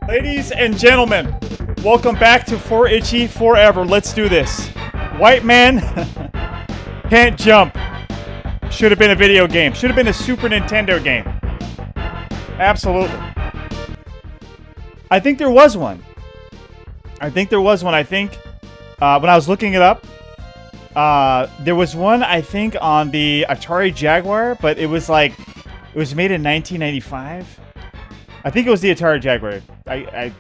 Ladies and gentlemen, welcome back to For Itchy Forever. Let's do this. White man can't jump. Should have been a video game. Should have been a Super Nintendo game. Absolutely. I think there was one. I think when I was looking it up, there was one, I think, on the Atari Jaguar, but it was made in 1995. I think it was the Atari Jaguar. I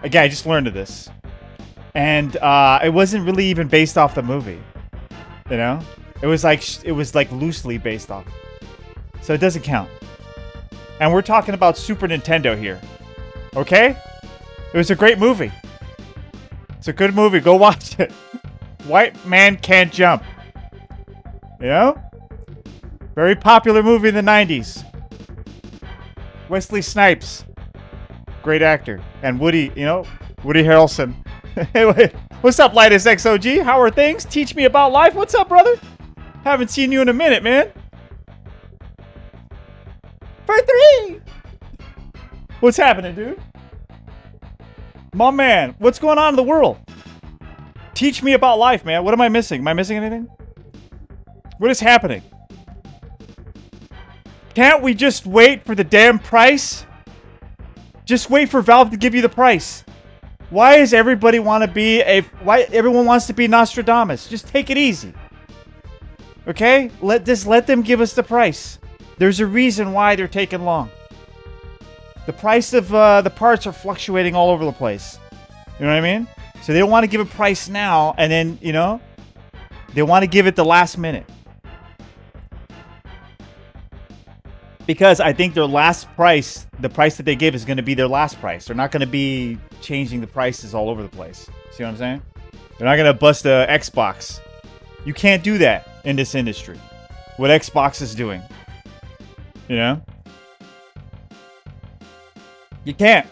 just learned of this. And it wasn't really even based off the movie. You know? It was like loosely based off. So it doesn't count. And we're talking about Super Nintendo here. Okay? It was a great movie. It's a good movie. Go watch it. White man can't jump. You know? Very popular movie in the 90s. Wesley Snipes. Great actor. And Woody Harrelson. Hey, what's up, Lightest XOG? How are things? Teach me about life. What's up, brother? Haven't seen you in a minute, man. For 3! What's happening, dude? My man, what's going on in the world? Teach me about life, man. What am I missing? Am I missing anything? What is happening? Can't we just wait for the damn price? Just wait for Valve to give you the price. Why does everybody want to be why everyone wants to be Nostradamus? Just take it easy. Okay? Let them give us the price. There's a reason why they're taking long. The price of the parts are fluctuating all over the place. You know what I mean? So they don't want to give a price now, and then, you know, they want to give it the last minute. Because I think their last price, the price that they give is going to be their last price. They're not going to be changing the prices all over the place. See what I'm saying? They're not going to bust a Xbox. You can't do that in this industry. What Xbox is doing. You know? You can't.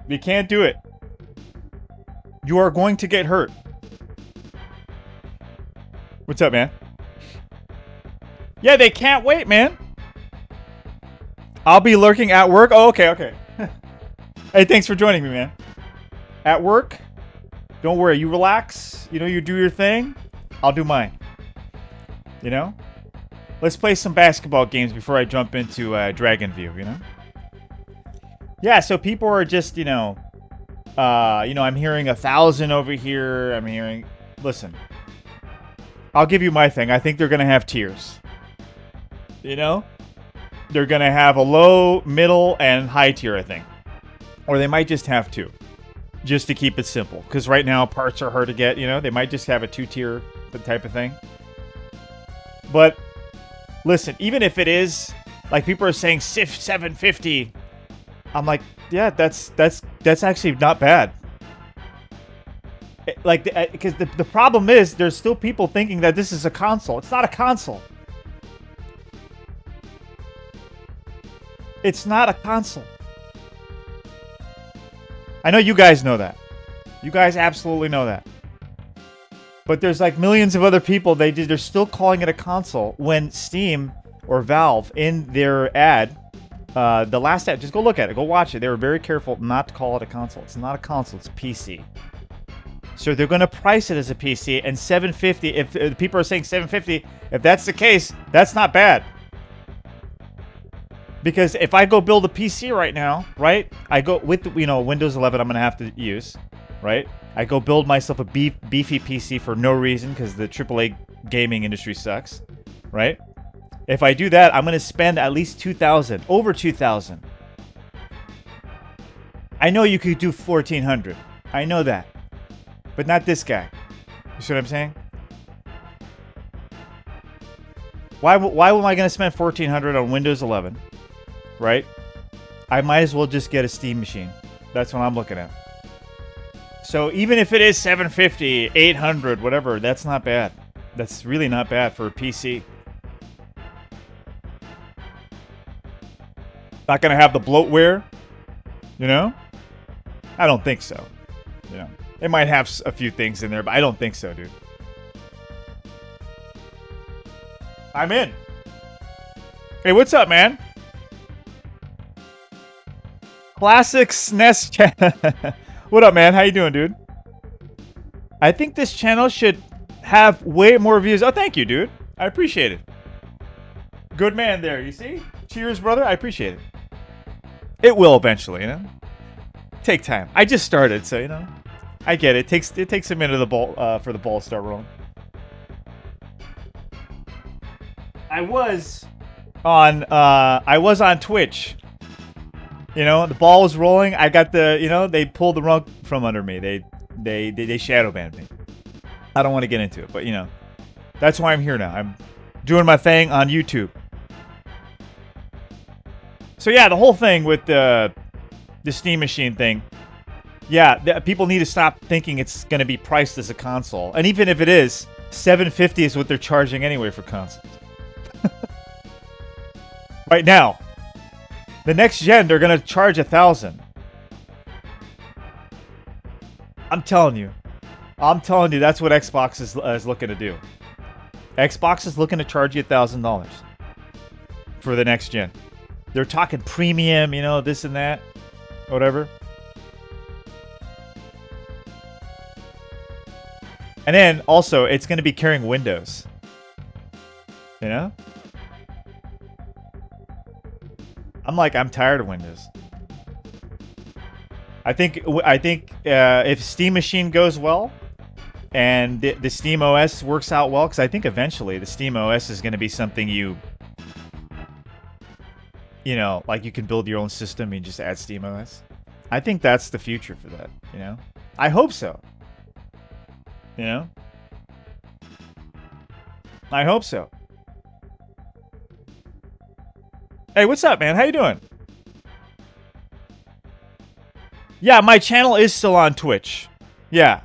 You can't do it. You are going to get hurt. What's up, man? Yeah, they can't wait, man. I'll be lurking at work. Oh, okay. Hey, thanks for joining me, man. At work, don't worry. You relax. You know, you do your thing. I'll do mine. You know? Let's play some basketball games before I jump into Dragon View, you know? Yeah, so people are just, I'm hearing 1,000 over here. Listen. I'll give you my thing. I think they're going to have tiers. You know? They're going to have a low, middle, and high tier, I think. Or they might just have 2. Just to keep it simple. Because right now, parts are hard to get, you know? They might just have a 2-tier type of thing. But, listen, even if it is, like people are saying, SIF 750, I'm like, yeah, that's actually not bad. Because the problem is, there's still people thinking that this is a console. It's not a console. It's not a console. I know you guys know that. You guys absolutely know that. But there's like millions of other people, they're still calling it a console when Steam or Valve in their ad, the last ad, just go look at it, go watch it. They were very careful not to call it a console. It's not a console, it's a PC. So they're going to price it as a PC, and $750, if people are saying $750, if that's the case, that's not bad. Because if I go build a PC right now, right? I go with, Windows 11 I'm going to have to use, right? I go build myself a beefy PC for no reason because the AAA gaming industry sucks, right? If I do that, I'm going to spend at least $2,000, over $2,000. I know you could do $1,400. I know that. But not this guy. You see what I'm saying? Why am I going to spend $1,400 on Windows 11? Right? I might as well just get a Steam machine. That's what I'm looking at. So even if it is $750, $800, whatever, that's not bad. That's really not bad for a PC. Not gonna have the bloatware, you know? I don't think so. You know, it might have a few things in there, but I don't think so, dude. I'm in. Hey, what's up, man? Classic SNES channel. What up, man? How you doing, dude? I think this channel should have way more views. Oh, thank you, dude. I appreciate it. Good man there, you see? Cheers, brother. I appreciate it. It will eventually, you know? Take time. I just started, so, you know. I get it. It takes a minute of the ball, for the ball to start rolling. I was on Twitch. You know, the ball was rolling. I got the, you know, they pulled the rug from under me. They shadow banned me. I don't want to get into it, but you know, that's why I'm here now. I'm doing my thing on YouTube. So yeah, the whole thing with the Steam Machine thing. Yeah, people need to stop thinking it's going to be priced as a console. And even if it is, $750 is what they're charging anyway for consoles. Right now. The next gen, they're going to charge $1,000. I'm telling you. That's what Xbox is looking to do. Xbox is looking to charge you $1,000 for the next gen. They're talking premium, you know, this and that, whatever. And then also, it's going to be carrying Windows. You know? I'm tired of Windows. I think if Steam Machine goes well, and the Steam OS works out well, because I think eventually the Steam OS is going to be something you know, like you can build your own system and just add Steam OS. I think that's the future for that, you know? I hope so. You know? I hope so. Hey, what's up, man? How you doing? Yeah, my channel is still on Twitch. Yeah.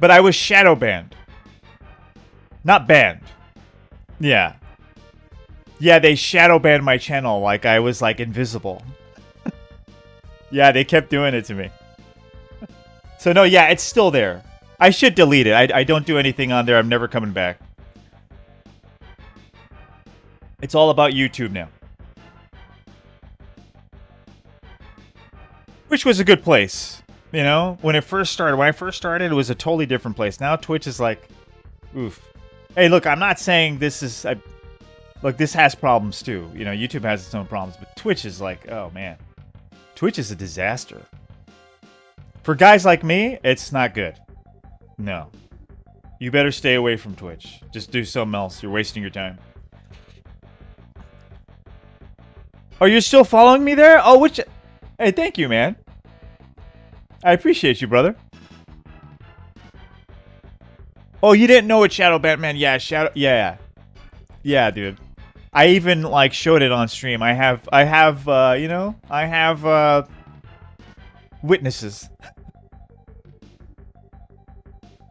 But I was shadow banned. Not banned. Yeah. Yeah, they shadow banned my channel like I was, like, invisible. Yeah, they kept doing it to me. So, no, yeah, it's still there. I should delete it. I don't do anything on there. I'm never coming back. It's all about YouTube now. Which was a good place. You know, when I first started, it was a totally different place. Now Twitch is like, oof. Hey, look, I'm not saying this is... look, this has problems too. You know, YouTube has its own problems. But Twitch is like, oh man. Twitch is a disaster. For guys like me, it's not good. No. You better stay away from Twitch. Just do something else. You're wasting your time. Oh, you're still following me there? Oh, which... Hey, thank you, man. I appreciate you, brother. Oh, you didn't know what Shadow Batman? Yeah, Yeah. Yeah, dude. I even, like, showed it on stream. I have, you know, I have, witnesses.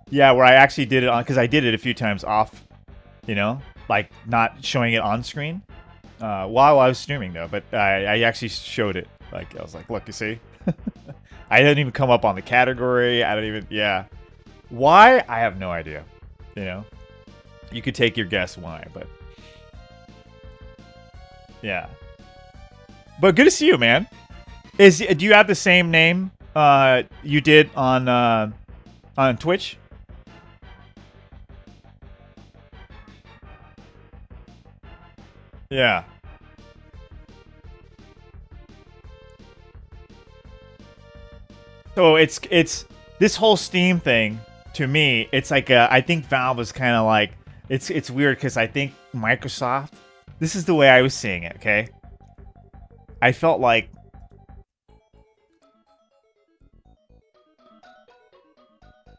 Yeah, where I actually did it on... Because I did it a few times off, you know? Like, not showing it on screen. While I was streaming, though. But I actually showed it. Like, I was like, look, you see? I didn't even come up on the category. I don't even... Yeah. Why? I have no idea. You know? You could take your guess why, but... Yeah. But good to see you, man. Do you have the same name you did on Twitch? Yeah. So it's this whole Steam thing, to me, it's like I think Valve was kind of like it's weird because I think Microsoft, this is the way I was seeing it, okay? I felt like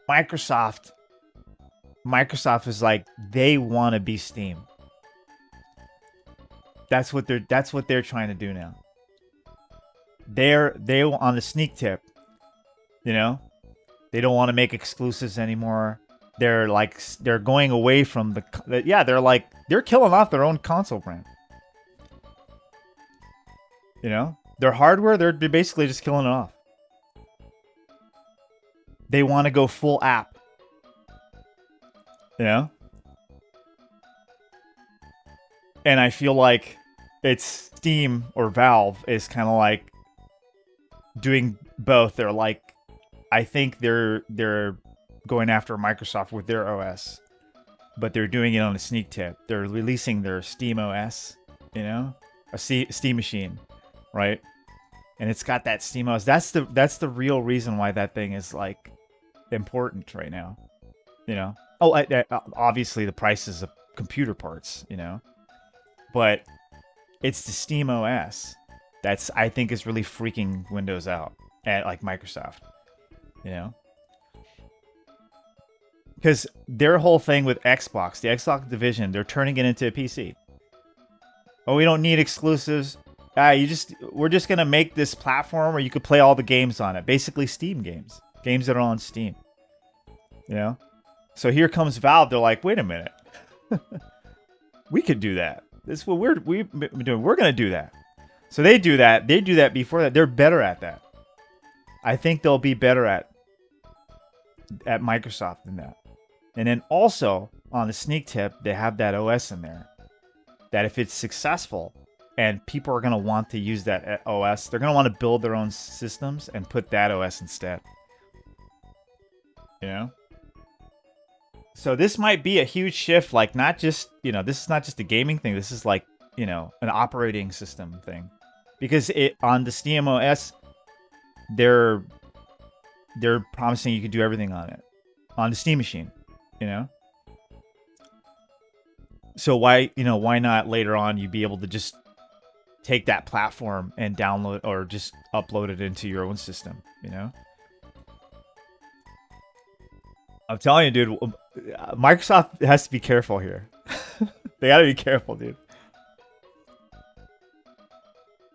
Microsoft is like, they want to be Steam. That's what they're trying to do now. They're on the sneak tip. You know, they don't want to make exclusives anymore. They're going away from they're killing off their own console brand. You know, their hardware, they're basically just killing it off. They want to go full app. You know? And I feel like it's Steam or Valve is kind of like, doing both. They're like, I think they're going after Microsoft with their OS, but they're doing it on a sneak tip. They're releasing their Steam OS, you know, a Steam machine, right? And it's got that Steam OS. That's the real reason why that thing is like important right now, you know. Oh, obviously the prices of computer parts, you know, but it's the Steam OS that's I think is really freaking Windows out at like Microsoft, you know, because their whole thing with Xbox, the Xbox division, they're turning it into a PC. Oh, we don't need exclusives. We're just gonna make this platform where you could play all the games on it, basically Steam games that are on Steam, you know. So here comes Valve. They're like, wait a minute, we could do that. This is what we've been doing. We're gonna do that. So they do that. They do that before that. They're better at that. I think they'll be better at Microsoft than that. And then also on the sneak tip, they have that OS in there. That if it's successful and people are gonna want to use that OS, they're gonna want to build their own systems and put that OS instead. You know. So this might be a huge shift, like not just, you know, this is not just a gaming thing. This is like, you know, an operating system thing. Because it on the Steam OS, they're promising you can do everything on it. On the Steam machine, you know? So why not later on you be able to just take that platform and download or just upload it into your own system, you know? I'm telling you, dude, Microsoft has to be careful here. They gotta be careful, dude.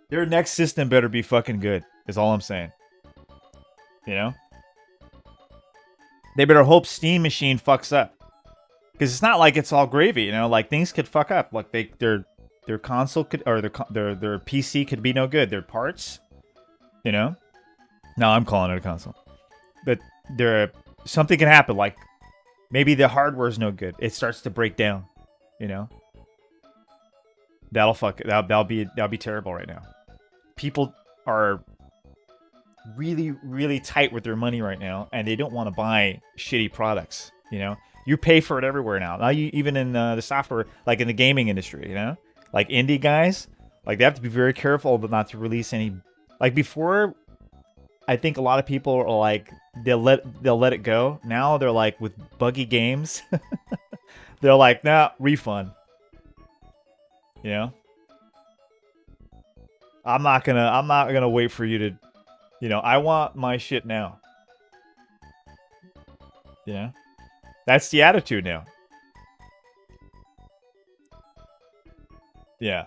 Their next system better be fucking good, is all I'm saying. You know? They better hope Steam machine fucks up. Because it's not like it's all gravy, you know? Like, things could fuck up. Like, their console could, or their PC could be no good. Their parts, you know? No, I'm calling it a console. But something can happen, like maybe the hardware is no good. It starts to break down, you know. That'll be terrible right now. People are really, really tight with their money right now, and they don't want to buy shitty products. You know, you pay for it everywhere now. Now, even in the software, like in the gaming industry, you know, like indie guys, like they have to be very careful not to release any. Like before, I think a lot of people are like they'll let it go. Now they're like with buggy games, they're like, nah, refund. You know, I'm not gonna wait for you to, you know, I want my shit now. You know, that's the attitude now. Yeah.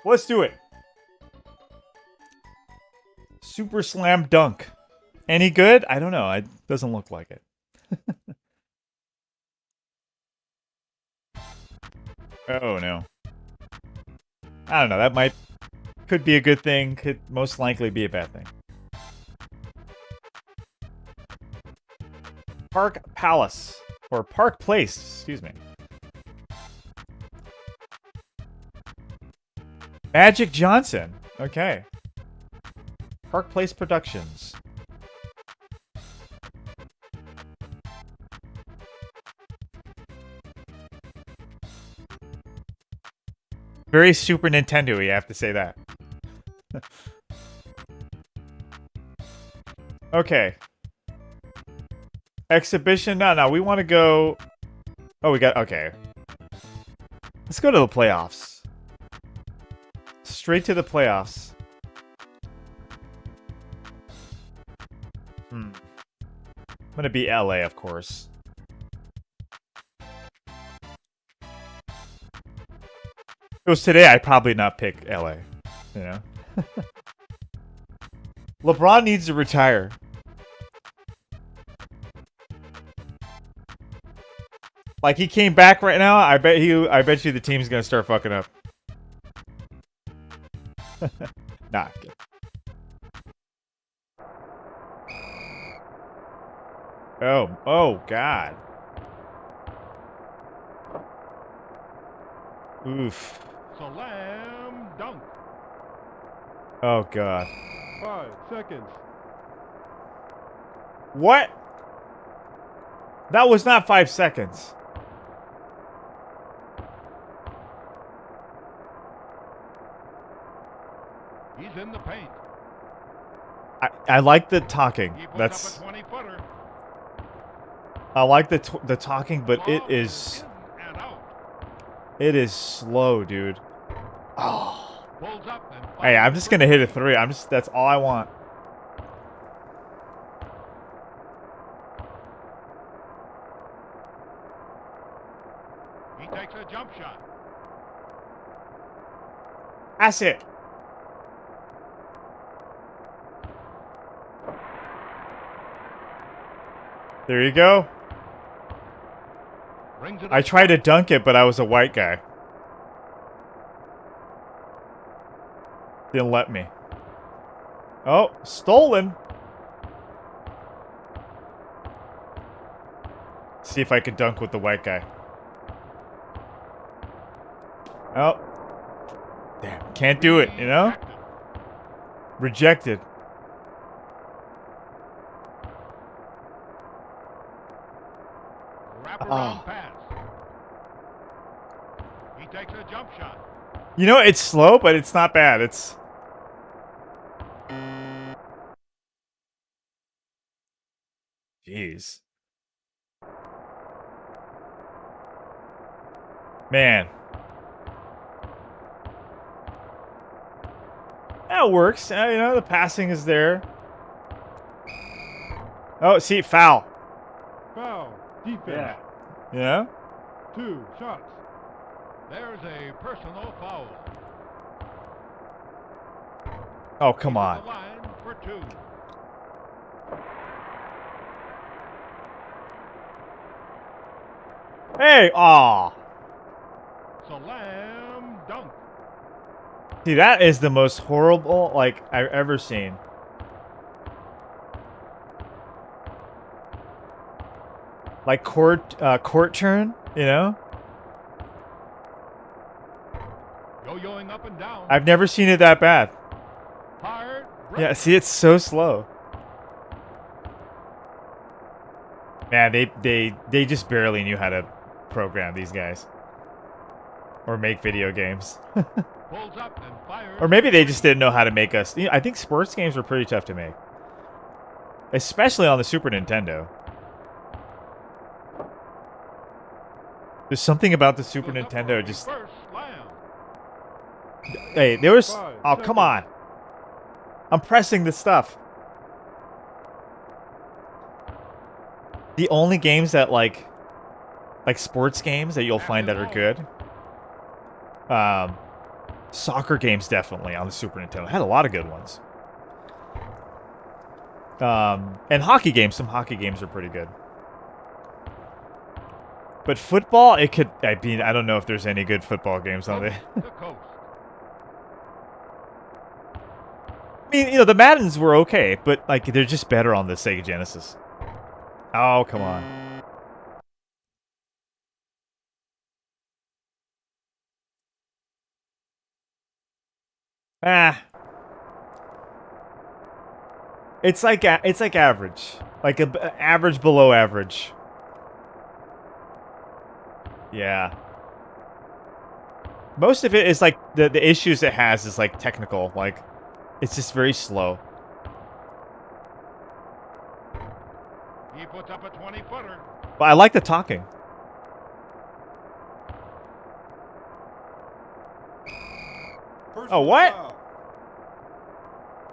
Let's do it. Super Slam Dunk. Any good? I don't know. It doesn't look like it. Oh, no. I don't know. That could be a good thing. Could most likely be a bad thing. Park Palace. Or Park Place. Excuse me. Magic Johnson. Okay. Park Place Productions. Very Super Nintendo-y, I have to say that. Okay. Exhibition? No, we want to go... Oh, we got... Okay. Let's go to the playoffs. Straight to the playoffs. I'm gonna be LA, of course. If it was today, I'd probably not pick LA. You know? LeBron needs to retire. Like, he came back right now, I bet you the team's gonna start fucking up. Nah. Oh God. Oof. Slam dunk. Oh, God. 5 seconds. What? That was not 5 seconds. He's in the paint. I like the talking. He puts That's... up a 20-footer. I like the talking, but it Ball is... in and out. It is slow, dude. Oh. Pulls up and Hey, I'm fires just for gonna hit a three. 3. That's all I want. He takes a jump shot. That's it. There you go. Brings it I up tried to top. dunk it, but I was a white guy. Didn't let me. Oh, stolen. See if I could dunk with the white guy. Oh. Damn, can't do it, you know? Rejected. Rejected. Wraparound pass. He takes a jump shot. You know, it's slow, but it's not bad. It's... Jeez. Man. That works. You know, the passing is there. Oh, see, foul. Foul. Defense. Yeah? 2 shots. There's a personal foul. Oh, come He's on. at the line for 2. Hey, aw. Slam dunk. See, that is the most horrible, like, I've ever seen. Like, court turn, you know? Yo-yoing up and down. I've never seen it that bad. Hard break. Yeah, see, it's so slow. Man, they just barely knew how to program, these guys. Or make video games. Pulls up and fires. Or maybe they just didn't know how to make us... You know, I think sports games were pretty tough to make. Especially on the Super Nintendo. There's something about the Super Goes up Nintendo for a just... first slam. Hey, there was... 5 Oh, come seconds. on. I'm pressing the stuff. The only games that, like sports games that you'll find that are good... Soccer games, definitely, on the Super Nintendo. It had a lot of good ones. And hockey games. Some hockey games are pretty good. But football, it could... I mean, I don't know if there's any good football games on there. The coast. I mean, you know, the Maddens were okay, but, like, they're just better on the Sega Genesis. Oh, come on. Ah. It's like average. Like average below average. Yeah. Most of it is like the issues it has is like technical, like it's just very slow. He puts up a 20-footer. But I like the talking. Oh, what?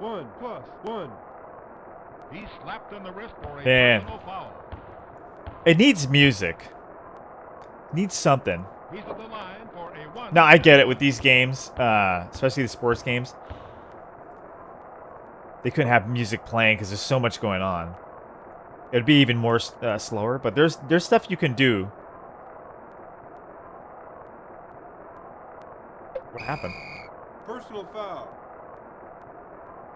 1+1. He's slapped on the wrist for a Man. personal foul. It needs music. Needs something. He's at the line for a 1. No, I get it with these games, especially the sports games. They couldn't have music playing because there's so much going on. It would be even more slower, but there's stuff you can do. What happened? Personal foul.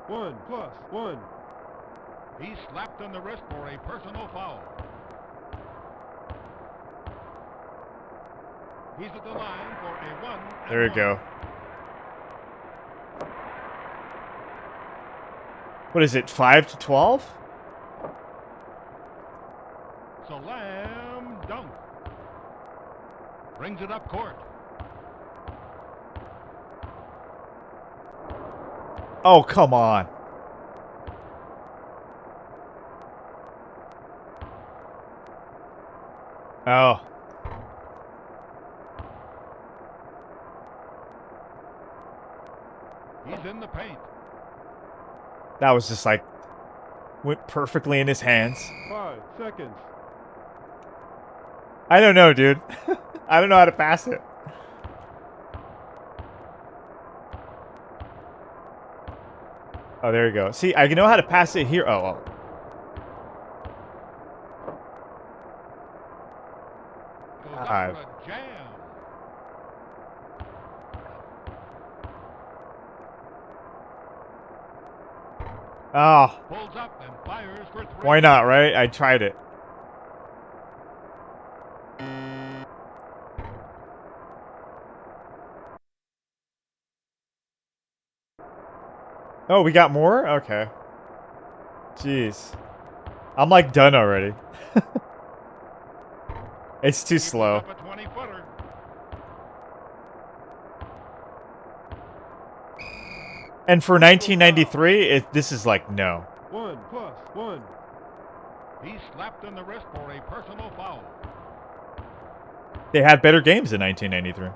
1+1. He's slapped on the wrist for a personal foul. He's at the line for a 1 and There we 1. go. What is it, 5 to 12? Slam dunk. Brings it up court. Oh, come on. Oh. He's in the paint. That was just like, went perfectly in his hands. 5 seconds. I don't know, dude. I don't know how to pass it. Oh, there you go. See, I know how to pass it here. Oh. Goes up God. for a jam. Oh. Pulls up and fires for 3. Why not, right? I tried it. Oh, we got more? Okay. Jeez. I'm like done already. It's too slow. Up a 20-footer. And for 1993, this is like no. 1 plus 1. He's slapped in the wrist for a personal foul. They had better games in 1993.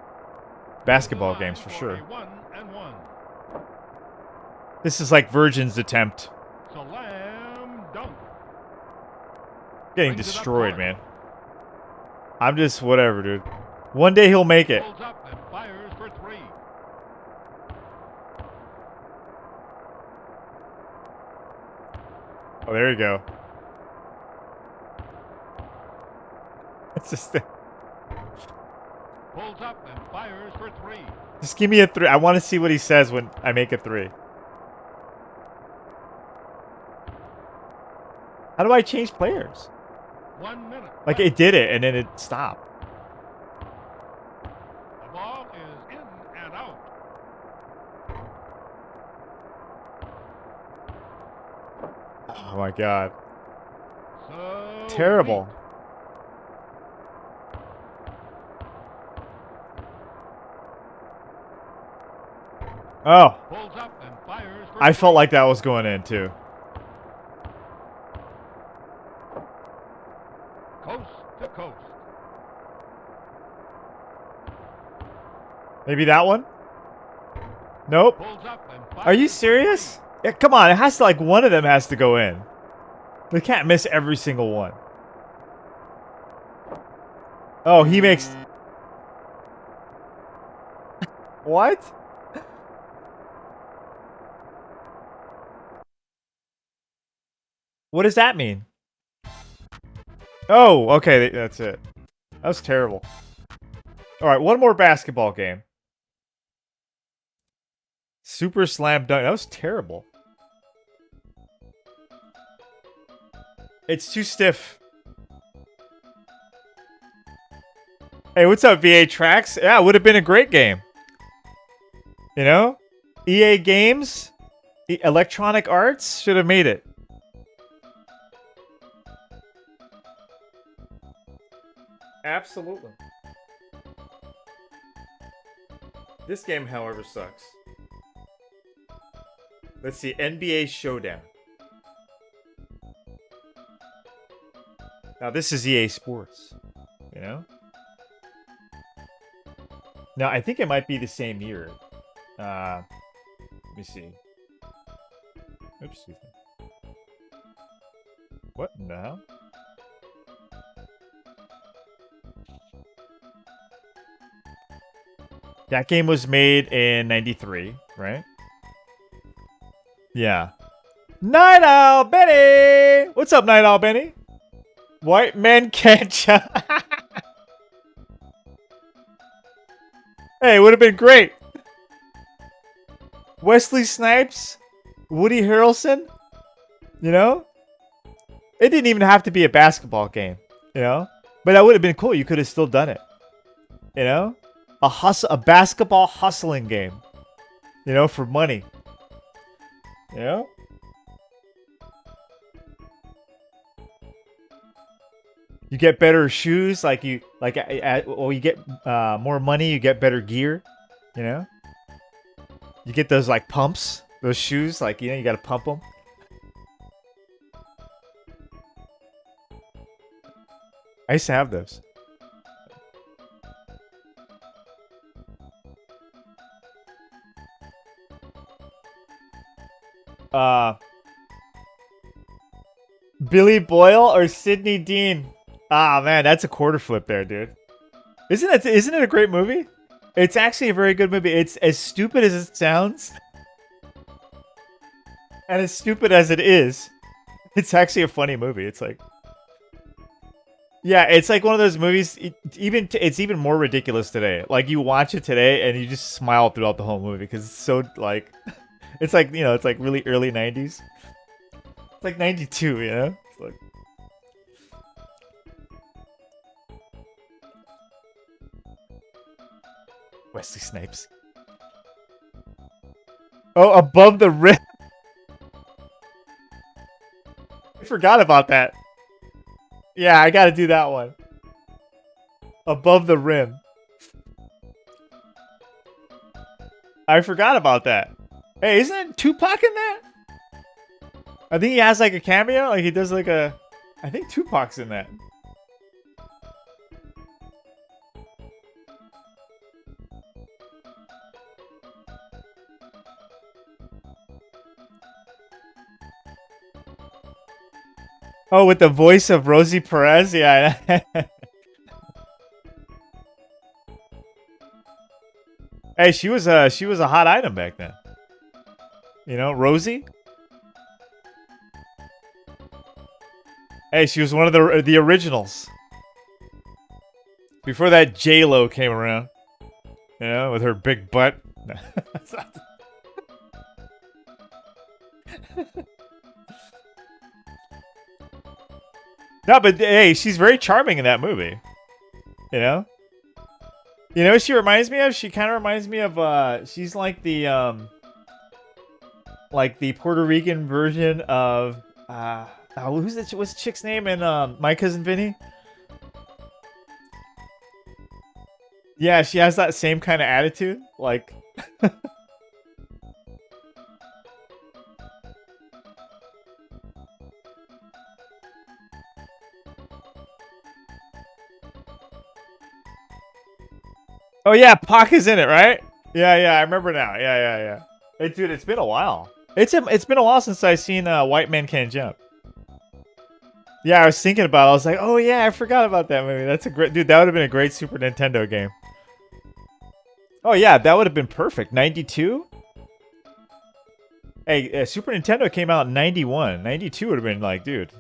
Basketball To the line games for sure. A 1 and 1. This is like Virgin's attempt. Slam dunk. Getting Brings it up destroyed, court. man. I'm just whatever, dude. One day he'll make it. Pulls up and fires for 3. Oh, there you go. It's just, Pulls up and fires for 3. just give me a 3. I want to see what he says when I make a 3. How do I change players? 1 minute. Like left. it did it and then it stopped. The ball is in and out. Oh my god. So Terrible. Oh, Pulls up and fires for I 3. felt like that was going in too. Coast to coast. Maybe that one? Nope. Pulls up and fires Are you for serious? Yeah, come on, it has to, like, one of them has to go in. They can't miss every single one. Oh, he makes... What? What does that mean? Oh, okay, that's it. That was terrible. Alright, one more basketball game. Super slam dunk. That was terrible. It's too stiff. Hey, what's up, VA Tracks? Yeah, it would have been a great game. You know? EA Games, Electronic Arts should have made it. Absolutely. This game, however, sucks. Let's see, NBA Showdown. Now, this is EA Sports, you know? Now, I think it might be the same year. Let me see. Oops, excuse me. What in the hell? That game was made in 93, right? Yeah. Night Owl Benny! What's up, Night Owl Benny? White men can't jump. Hey, it would have been great. Wesley Snipes, Woody Harrelson, you know? It didn't even have to be a basketball game, you know? But that would have been cool. You could have still done it. You know, a basketball hustling game. You know, for money. You know. You get better shoes, like you get more money, you get better gear. You know. You get those like pumps, those shoes, like you got to pump them. I used to have those. Billy Boyle or Sidney Dean? Ah, man, that's a quarter flip there, dude. Isn't it a great movie? It's actually a very good movie. It's as stupid as it sounds. And as stupid as it is, it's actually a funny movie. It's like... Yeah, it's like one of those movies, it's even more ridiculous today. Like, you watch it today and you just smile throughout the whole movie because it's so, like... It's like, it's like really early 90s. It's like 92, you know? It's like... Wesley Snipes. Oh, above the rim. I forgot about that. Yeah, I gotta do that one. Above the rim. I forgot about that. Hey, isn't Tupac in that? I think he has like a cameo. Like he does like a... I think Tupac's in that. Oh, with the voice of Rosie Perez? Yeah. Hey, she was a hot item back then. You know, Rosie? Hey, she was one of the originals. Before that J-Lo came around. You know, with her big butt. No, but hey, she's very charming in that movie. You know? You know what she reminds me of? She kind of reminds me of, she's like the Puerto Rican version of, what's the chick's name in, My Cousin Vinny? Yeah, she has that same kind of attitude. Like... Oh yeah, Pac is in it, right? Yeah, I remember now. Yeah. Hey, dude, it's been a while. It's been a while since I seen White Man Can't Jump. Yeah, I was thinking about it. I was like, oh yeah, I forgot about that movie. That's a great... Dude, that would have been a great Super Nintendo game. Oh yeah, that would have been perfect. 92? Hey, Super Nintendo came out in 91. 92 would have been like, dude.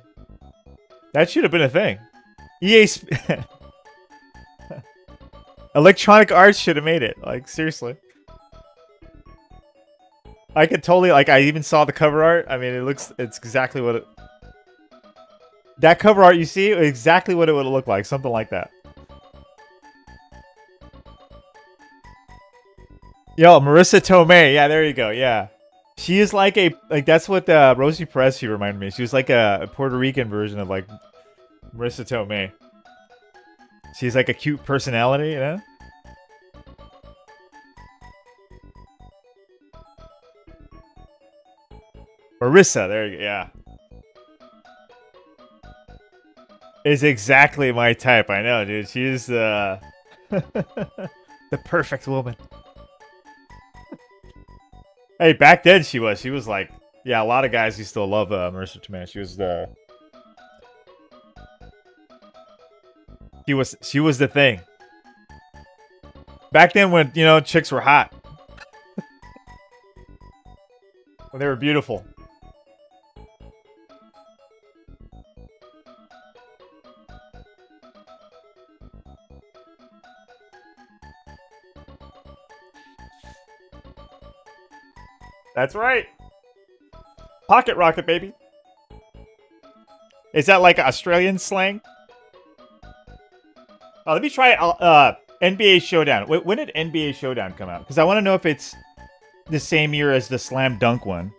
That should have been a thing. EA... Electronic Arts should have made it. Like, seriously. I could totally... Like, I even saw the cover art. I mean, it's exactly what it... That cover art you see, exactly what it would look like. Something like that. Yo, Marissa Tomei. Yeah, there you go. Yeah. She is like a... Like, that's what Rosie Perez, she reminded me. She was like a Puerto Rican version of, like, Marissa Tomei. She's like a cute personality, you know? Marissa, there you go, yeah. Is exactly my type, I know, dude. She's the perfect woman. Hey, back then she was like, yeah, a lot of guys used to love Marissa Tomei. She was the... She was the thing. Back then when, chicks were hot. When they were beautiful. That's right. Pocket rocket, baby. Is that like Australian slang? Let me try NBA Showdown. Wait, when did NBA Showdown come out? Because I want to know if it's the same year as the Slam Dunk one.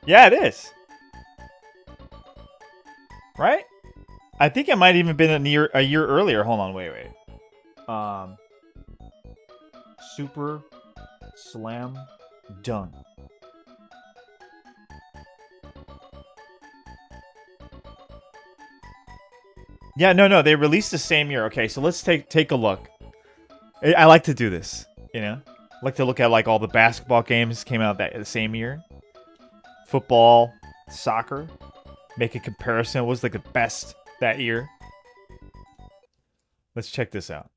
Yeah, it is. Right? I think it might even been a year earlier. Hold on, wait. Super Slam Dunk. Yeah, no, they released the same year. Okay, so let's take a look. I like to do this, you know? I like to look at like all the basketball games came out the same year. Football, soccer. Make a comparison. What was like the best that year? Let's check this out.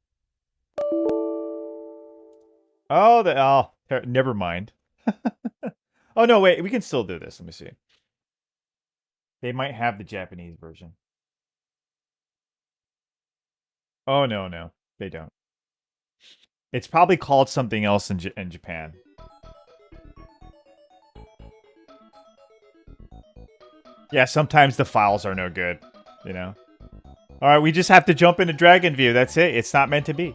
Oh, never mind. Oh no, wait, we can still do this. Let me see. They might have the Japanese version. Oh no, they don't. It's probably called something else in Japan. Yeah, sometimes the files are no good, you know. All right, we just have to jump into Dragon View. That's it. It's not meant to be.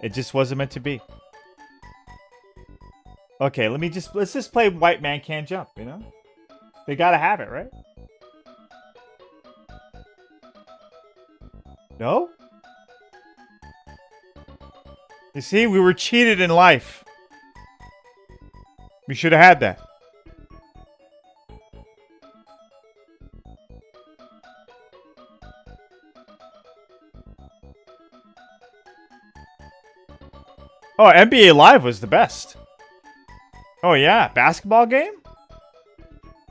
It just wasn't meant to be. Okay, let's just play White Man Can't Jump, you know? They gotta have it, right? No? You see, we were cheated in life. We should have had that. Oh, NBA Live was the best. Oh, yeah. Basketball game?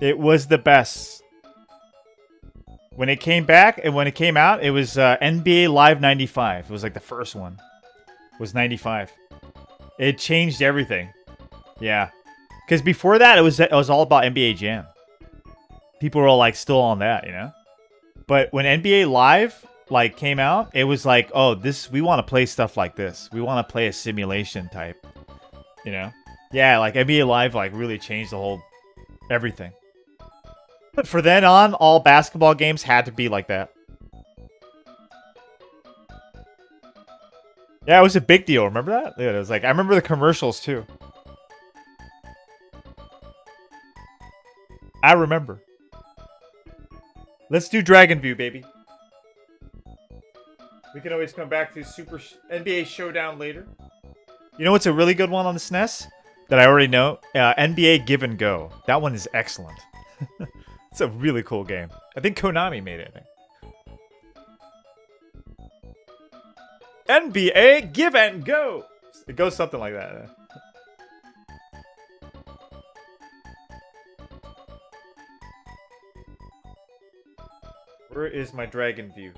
It was the best. When it came back and when it came out, it was NBA Live 95. It was like the first one. It was 95. It changed everything. Yeah. Because before that, it was all about NBA Jam. People were all like still on that, you know? But when NBA Live like came out, it was like, oh, we want to play stuff like this. We want to play a simulation type, you know? Yeah, like NBA Live like really changed the whole everything. But for then on, all basketball games had to be like that. Yeah, it was a big deal. Remember that? Yeah, it was like I remember the commercials too. I remember. Let's do Dragon View, baby. We can always come back to Super NBA Showdown later. You know what's a really good one on the SNES that I already know? NBA Give and Go. That one is excellent. It's a really cool game. I think Konami made it. NBA Give and Go. It goes something like that. Where is my Dragon View?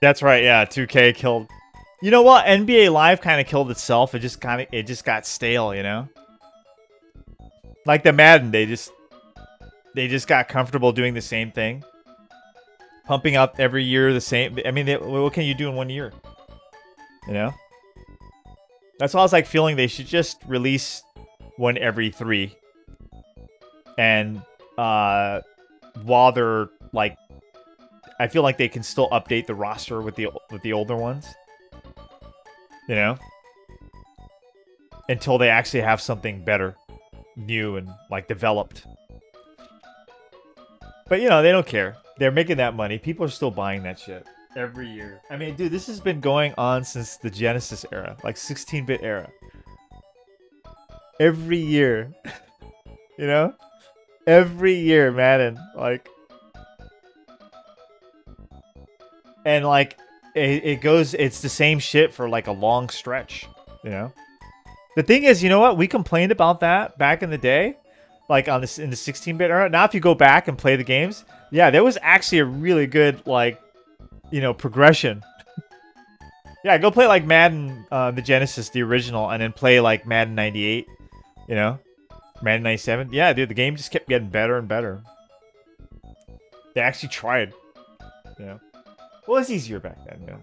That's right, yeah, 2K killed. You know what? NBA Live kind of killed itself. It just got stale, you know? Like the Madden, they just got comfortable doing the same thing. Pumping out every year the same. I mean, what can you do in 1 year? You know? That's why I was like feeling they should just release one every 3. And while they're like, I feel like they can still update the roster with the older ones. You know? Until they actually have something better, new and like developed. But you know, they don't care. They're making that money. People are still buying that shit every year. I mean, dude, this has been going on since the Genesis era, like 16-bit era. Every year. You know? Every year, Madden, like, and like it's the same shit for like a long stretch, you know? The thing is, you know what? We complained about that back in the day, like in the 16-bit era. Now if you go back and play the games, yeah, there was actually a really good, like, you know, progression. Yeah, go play like Madden, the Genesis, the original, and then play like Madden 98, you know? Madden 97. Yeah, dude, the game just kept getting better and better. They actually tried. You know. Well, it's easier back then, you know.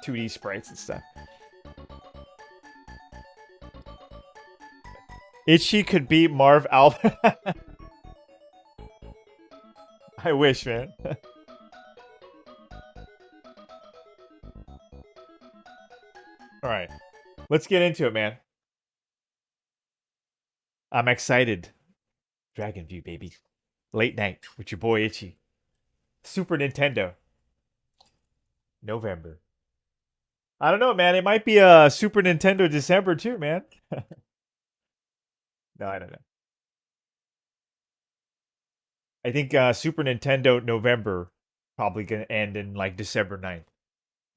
2D sprites and stuff. Itchy could beat Marv Alpha. I wish, man. Alright. Let's get into it, man. I'm excited. Dragon View, baby. Late night with your boy Itchy. Super Nintendo. November. I don't know, man. It might be a Super Nintendo December too, man. No, I don't know. I think Super Nintendo November probably gonna end in like December 9th,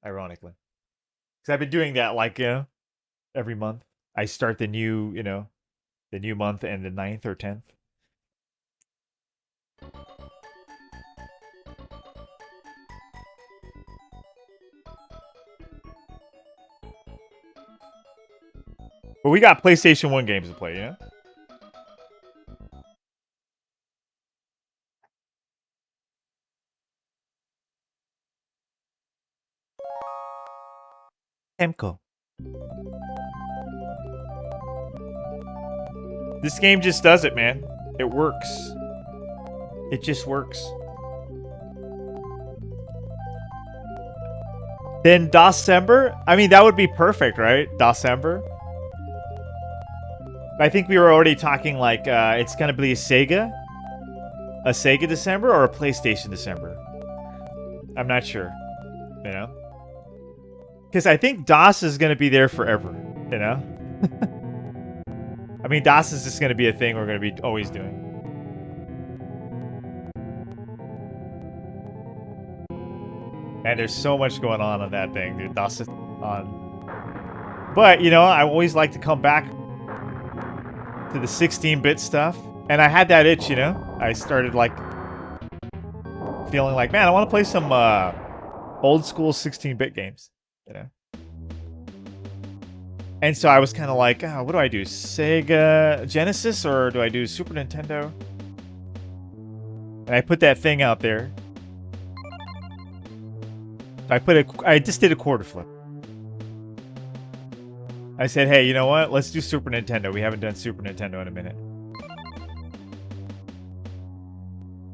ironically. Because I've been doing that like every month. I start the new, the new month and the 9th or 10th. But we got PlayStation 1 games to play, yeah? Emco. This game just does it, man. It works. It just works. Then December? I mean, that would be perfect, right? December? I think we were already talking like it's gonna be a Sega December or a PlayStation December. I'm not sure, you know, because I think DOS is gonna be there forever, you know. I mean, DOS is just gonna be a thing we're gonna be always doing. And there's so much going on that thing, dude. DOS is on, but you know, I always like to come back to the 16-bit stuff, and I had that itch, you know. I started like feeling like, man, I want to play some old school 16-bit games, you know. And so I was kind of like, oh, what do I do? Sega Genesis or do I do Super Nintendo? And I put that thing out there. I just did a quarter flip. I said, hey, you know what? Let's do Super Nintendo. We haven't done Super Nintendo in a minute.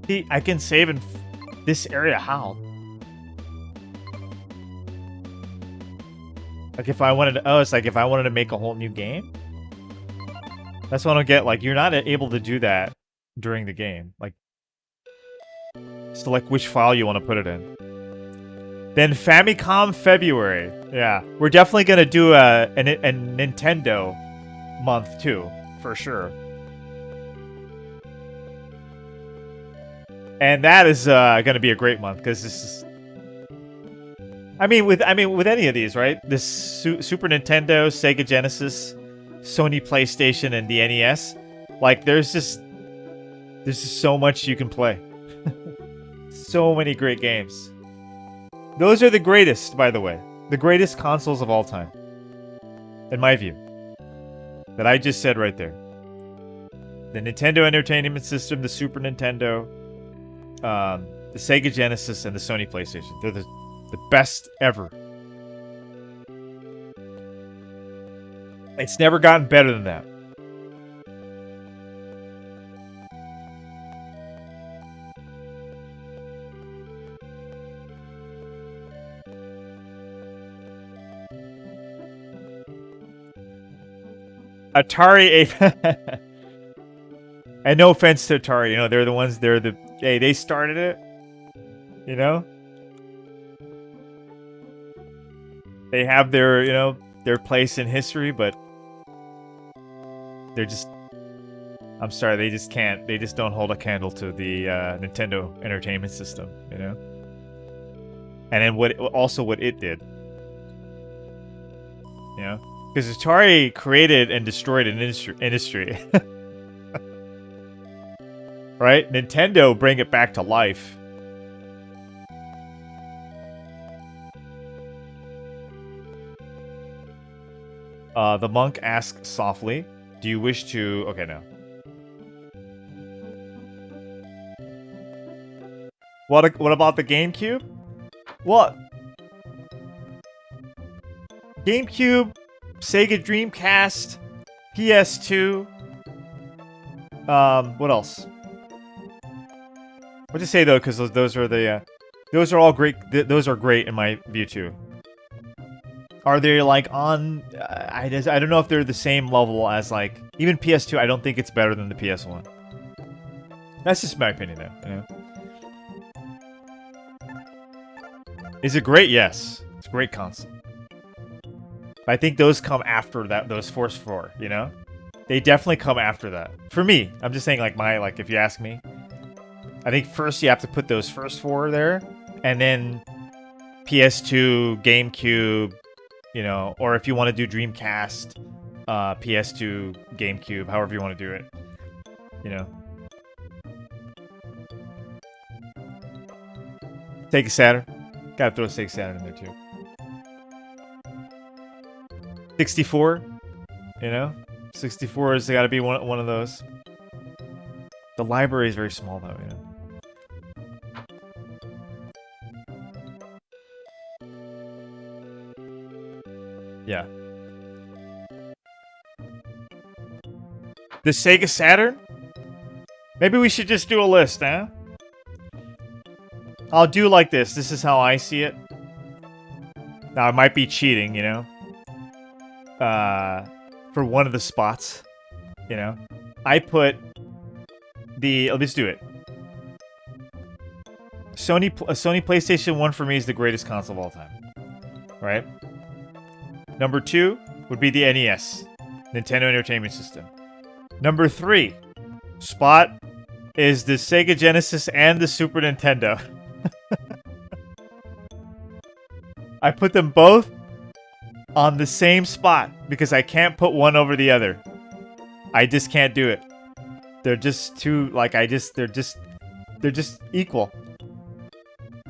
See, I can save in this area. How? Like if I wanted to... Oh, it's like if I wanted to make a whole new game? That's what I don't get. Like, you're not able to do that during the game. Like, select which file you want to put it in. Then Famicom February. Yeah, we're definitely gonna do a Nintendo month too, for sure. And that is gonna be a great month because this is. I mean, with any of these, right? This Super Nintendo, Sega Genesis, Sony PlayStation, and the NES. Like, there's just so much you can play. So many great games. Those are the greatest, by the way. The greatest consoles of all time. In my view. That I just said right there. The Nintendo Entertainment System, the Super Nintendo, the Sega Genesis, and the Sony PlayStation. They're the best ever. It's never gotten better than that. Atari, and no offense to Atari, you know, hey, they started it, you know? They have their, you know, their place in history, but they're just, I'm sorry, they just don't hold a candle to the Nintendo Entertainment System, you know? And then what it did, you know? Because Atari created and destroyed an industry. Right? Nintendo bring it back to life. The monk asks softly, do you wish to... Okay, no. What about the GameCube? Well, GameCube, Sega Dreamcast, PS2. What else? What to say though? Because those are the those are all great. Those are great in my view too. Are they like on? I don't know if they're the same level as like even PS2. I don't think it's better than the PS1. That's just my opinion though. You know? Is it great? Yes, it's a great console. But I think those come after that. Those first four, you know, they definitely come after that. For me, I'm just saying like if you ask me, I think first you have to put those first four there, and then PS2, GameCube. You know, or if you want to do Dreamcast, PS2, GameCube, however you want to do it. You know. Sega Saturn. Gotta throw Sega Saturn in there too. 64. You know? 64 has gotta be one of those. The library is very small though, you know. Yeah. The Sega Saturn? Maybe we should just do a list, huh? I'll do like this. This is how I see it. Now, it might be cheating, you know? For one of the spots, you know? I put the... Let's do it. Sony PlayStation 1 for me is the greatest console of all time. Right? Number 2 would be the NES, Nintendo Entertainment System. Number 3 spot is the Sega Genesis and the Super Nintendo. I put them both on the same spot because I can't put one over the other. I just can't do it. They're just too, like, they're just equal.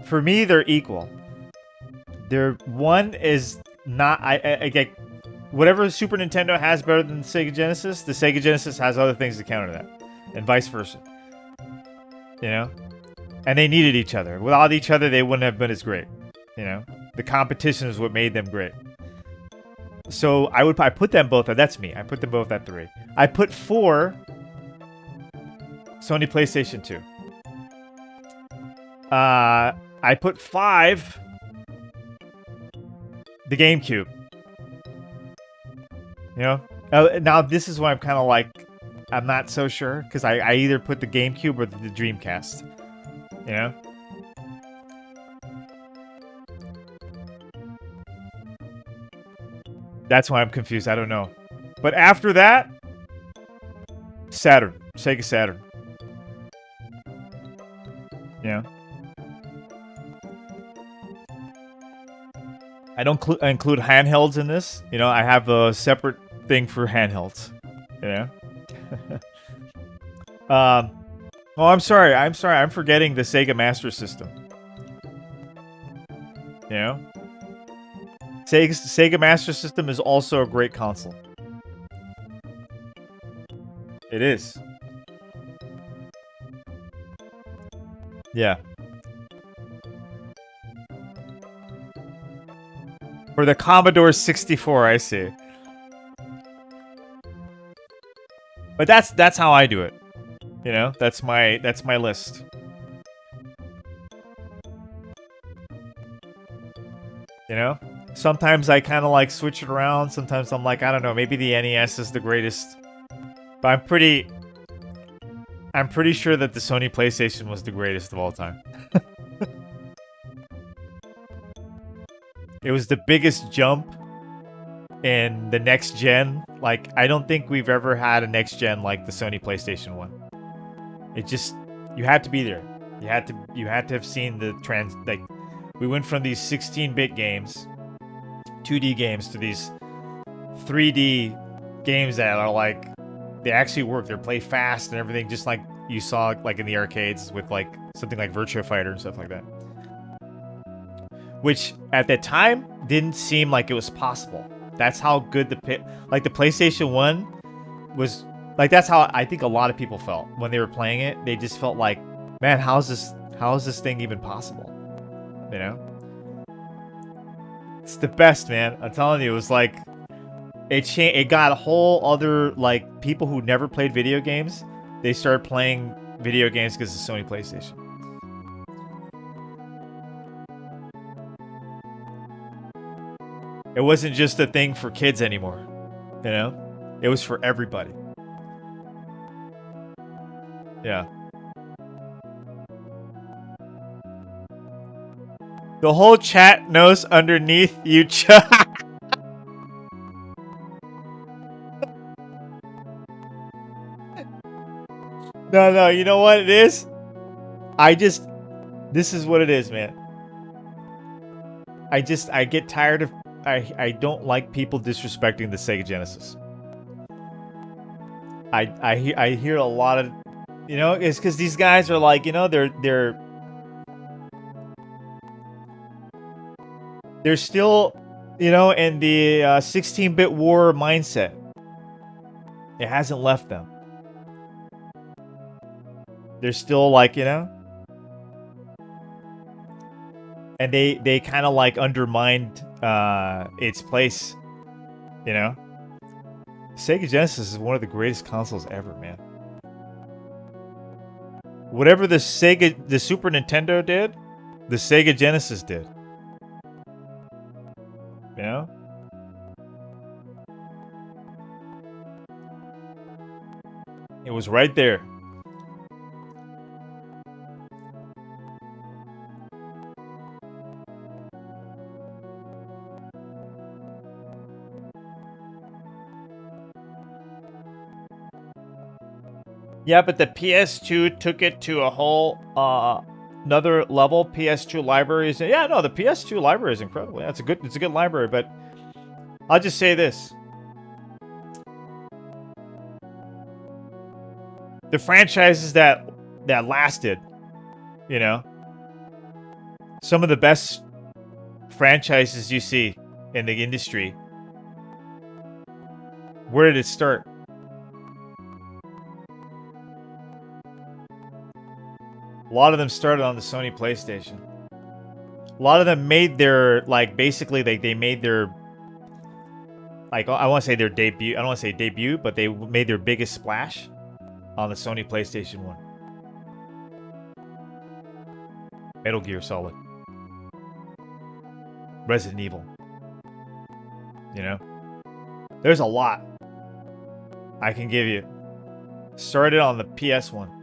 For me, they're equal. One is not, I get whatever Super Nintendo has better than the Sega Genesis, the Sega Genesis has other things to counter that, and vice versa. You know? And they needed each other. Without each other, they wouldn't have been as great. You know? The competition is what made them great. So I put them both, that's me. I put them both at 3. I put 4 Sony PlayStation 2. I put 5 the GameCube. You know? Now this is why I'm kind of like, I'm not so sure, because I either put the GameCube or the Dreamcast. You know? That's why I'm confused. I don't know. But after that, Saturn. Sega Saturn. Yeah. I don't include handhelds in this. You know, I have a separate thing for handhelds. Yeah. Oh, I'm sorry. I'm forgetting the Sega Master System. You know? Sega Master System is also a great console. It is. Yeah. For the Commodore 64, I see. But that's how I do it. You know, that's my list. You know? Sometimes I kind of like switch it around. Sometimes I'm like, I don't know, maybe the NES is the greatest. But I'm pretty sure that the Sony PlayStation was the greatest of all time. It was the biggest jump in the next gen. Like, I don't think we've ever had a next gen like the Sony PlayStation 1. It just, you had to be there. You had to have seen the like, we went from these 16-bit games, 2D games, to these 3D games that are like, they actually work. They play fast and everything, just like you saw like in the arcades with like something like Virtua Fighter and stuff like that. Which at that time didn't seem like it was possible. That's how good the PlayStation 1 was. Like, that's how I think a lot of people felt when they were playing it. They just felt like, man, how's How is this thing even possible? You know? It's the best, man. I'm telling you, it was like it got a whole other like people who never played video games. They started playing video games because of Sony PlayStation. It wasn't just a thing for kids anymore. You know? It was for everybody. Yeah. The whole chat knows underneath you. No, you know what it is? This is what it is, man. I get tired of, I don't like people disrespecting the Sega Genesis. I hear a lot of, you know, it's because these guys are like, you know, they're still, you know, in the 16-bit war mindset. It hasn't left them. They're still like, you know, and they kind of like undermined its place, you know. Sega Genesis is one of the greatest consoles ever, man. Whatever the Super Nintendo did, the Sega Genesis did. You know? It was right there. Yeah, but the PS2 took it to a whole another level. PS2 libraries. Yeah, no, the PS2 library is incredible. Yeah, it's a good library, but I'll just say this. The franchises that lasted, you know, some of the best franchises you see in the industry. Where did it start? A lot of them started on the Sony PlayStation. A lot of them made their, like, basically, they made their, like, I want to say their debut. I don't want to say debut, but they made their biggest splash on the Sony PlayStation 1. Metal Gear Solid. Resident Evil. You know? There's a lot I can give you. Started on the PS1.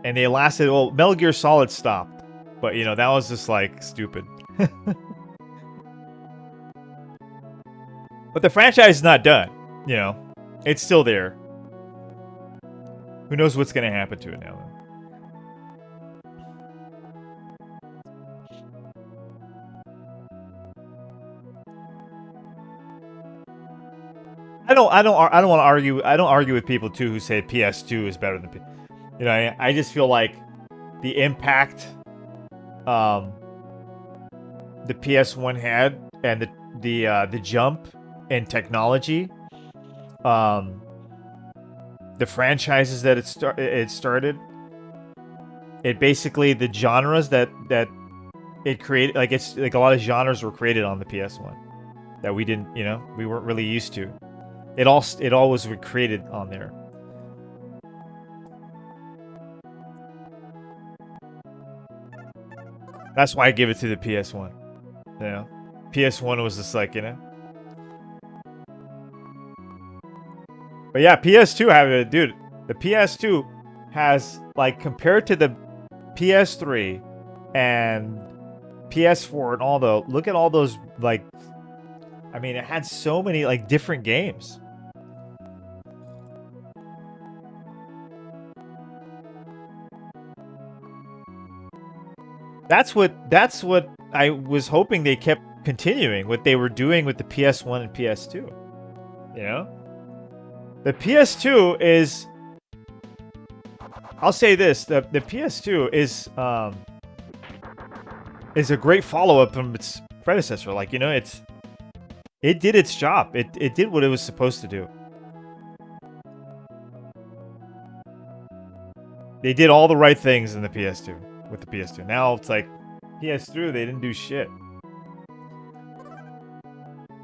And they lasted, well, Metal Gear Solid stopped. But, you know, that was just, like, stupid. But the franchise is not done. You know, it's still there. Who knows what's going to happen to it now, though. I don't want to argue. I don't argue with people too who say PS2 is better than you know, I just feel like the impact the PS1 had and the jump in technology, the franchises that it started, it basically the genres that it created, like it's like a lot of genres were created on the PS1 that we didn't, you know, we weren't really used to. It all was recreated on there. That's why I give it to the PS1. You know? PS1 was just like, you know. But yeah, PS2 have it, dude. The PS2 has, like, compared to the PS3 and PS4 and all the, look at all those, like, I mean, it had so many, like, different games. That's what I was hoping they kept continuing, what they were doing with the PS1 and PS2. You know? The PS2 is, I'll say this, the PS2 is a great follow-up from its predecessor. Like, you know, it did its job. It did what it was supposed to do. They did all the right things in the PS2 with the PS2. Now it's like PS3, they didn't do shit.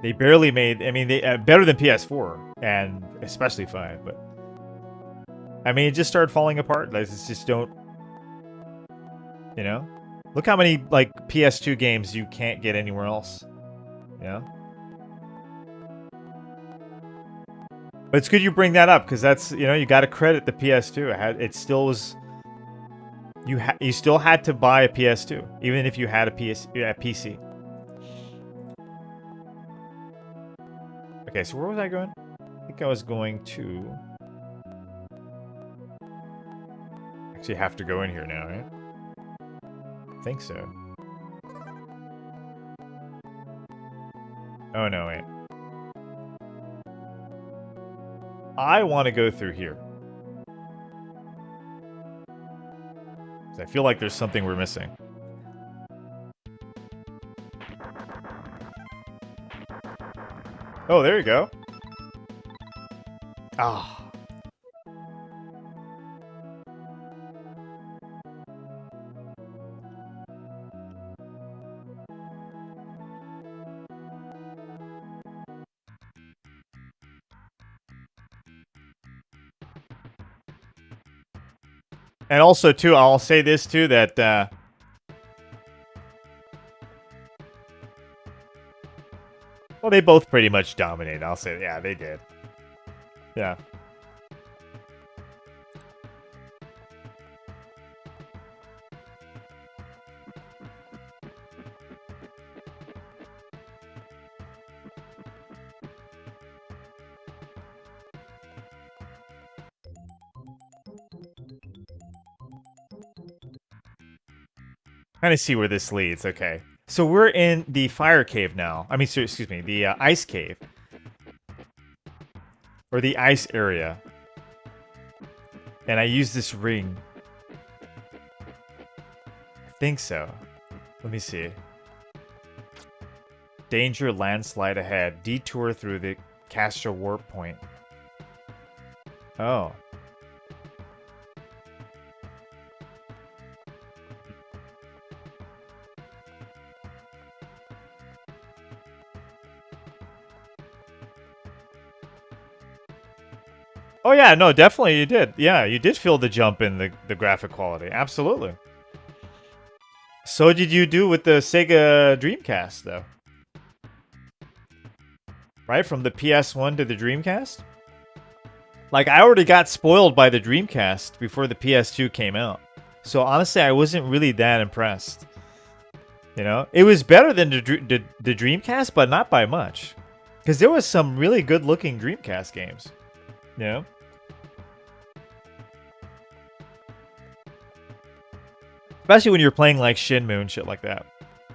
They barely made. I mean, they better than PS4 and especially 5. But I mean, it just started falling apart. Like, it's just don't. You know, look how many like PS2 games you can't get anywhere else. You know. But it's good you bring that up because that's, you know, you got to credit the PS2. It still was. You still had to buy a PS2 even if you had a PC. Okay, so where was I going? I think I was going to. Actually, have to go in here now, right? I think so. Oh no, wait. I want to go through here. I feel like there's something we're missing. Oh, there you go. Ah. And also, too, I'll say this, too, that... well, they both pretty much dominate. I'll say, yeah, they did. Yeah. Kind of see where this leads. Okay. So we're in the fire cave now. I mean, so, excuse me, the ice cave. Or the ice area. And I use this ring. I think so. Let me see. Danger, landslide ahead. Detour through the Castro warp point. Oh. Oh yeah, no, definitely you did. Yeah, you did feel the jump in the graphic quality. Absolutely. So did you do with the Sega Dreamcast, though? Right, from the PS1 to the Dreamcast? Like, I already got spoiled by the Dreamcast before the PS2 came out. So honestly, I wasn't really that impressed. You know? It was better than the Dreamcast, but not by much. Because there was some really good-looking Dreamcast games. You know? Especially when you're playing like Shenmue and shit like that.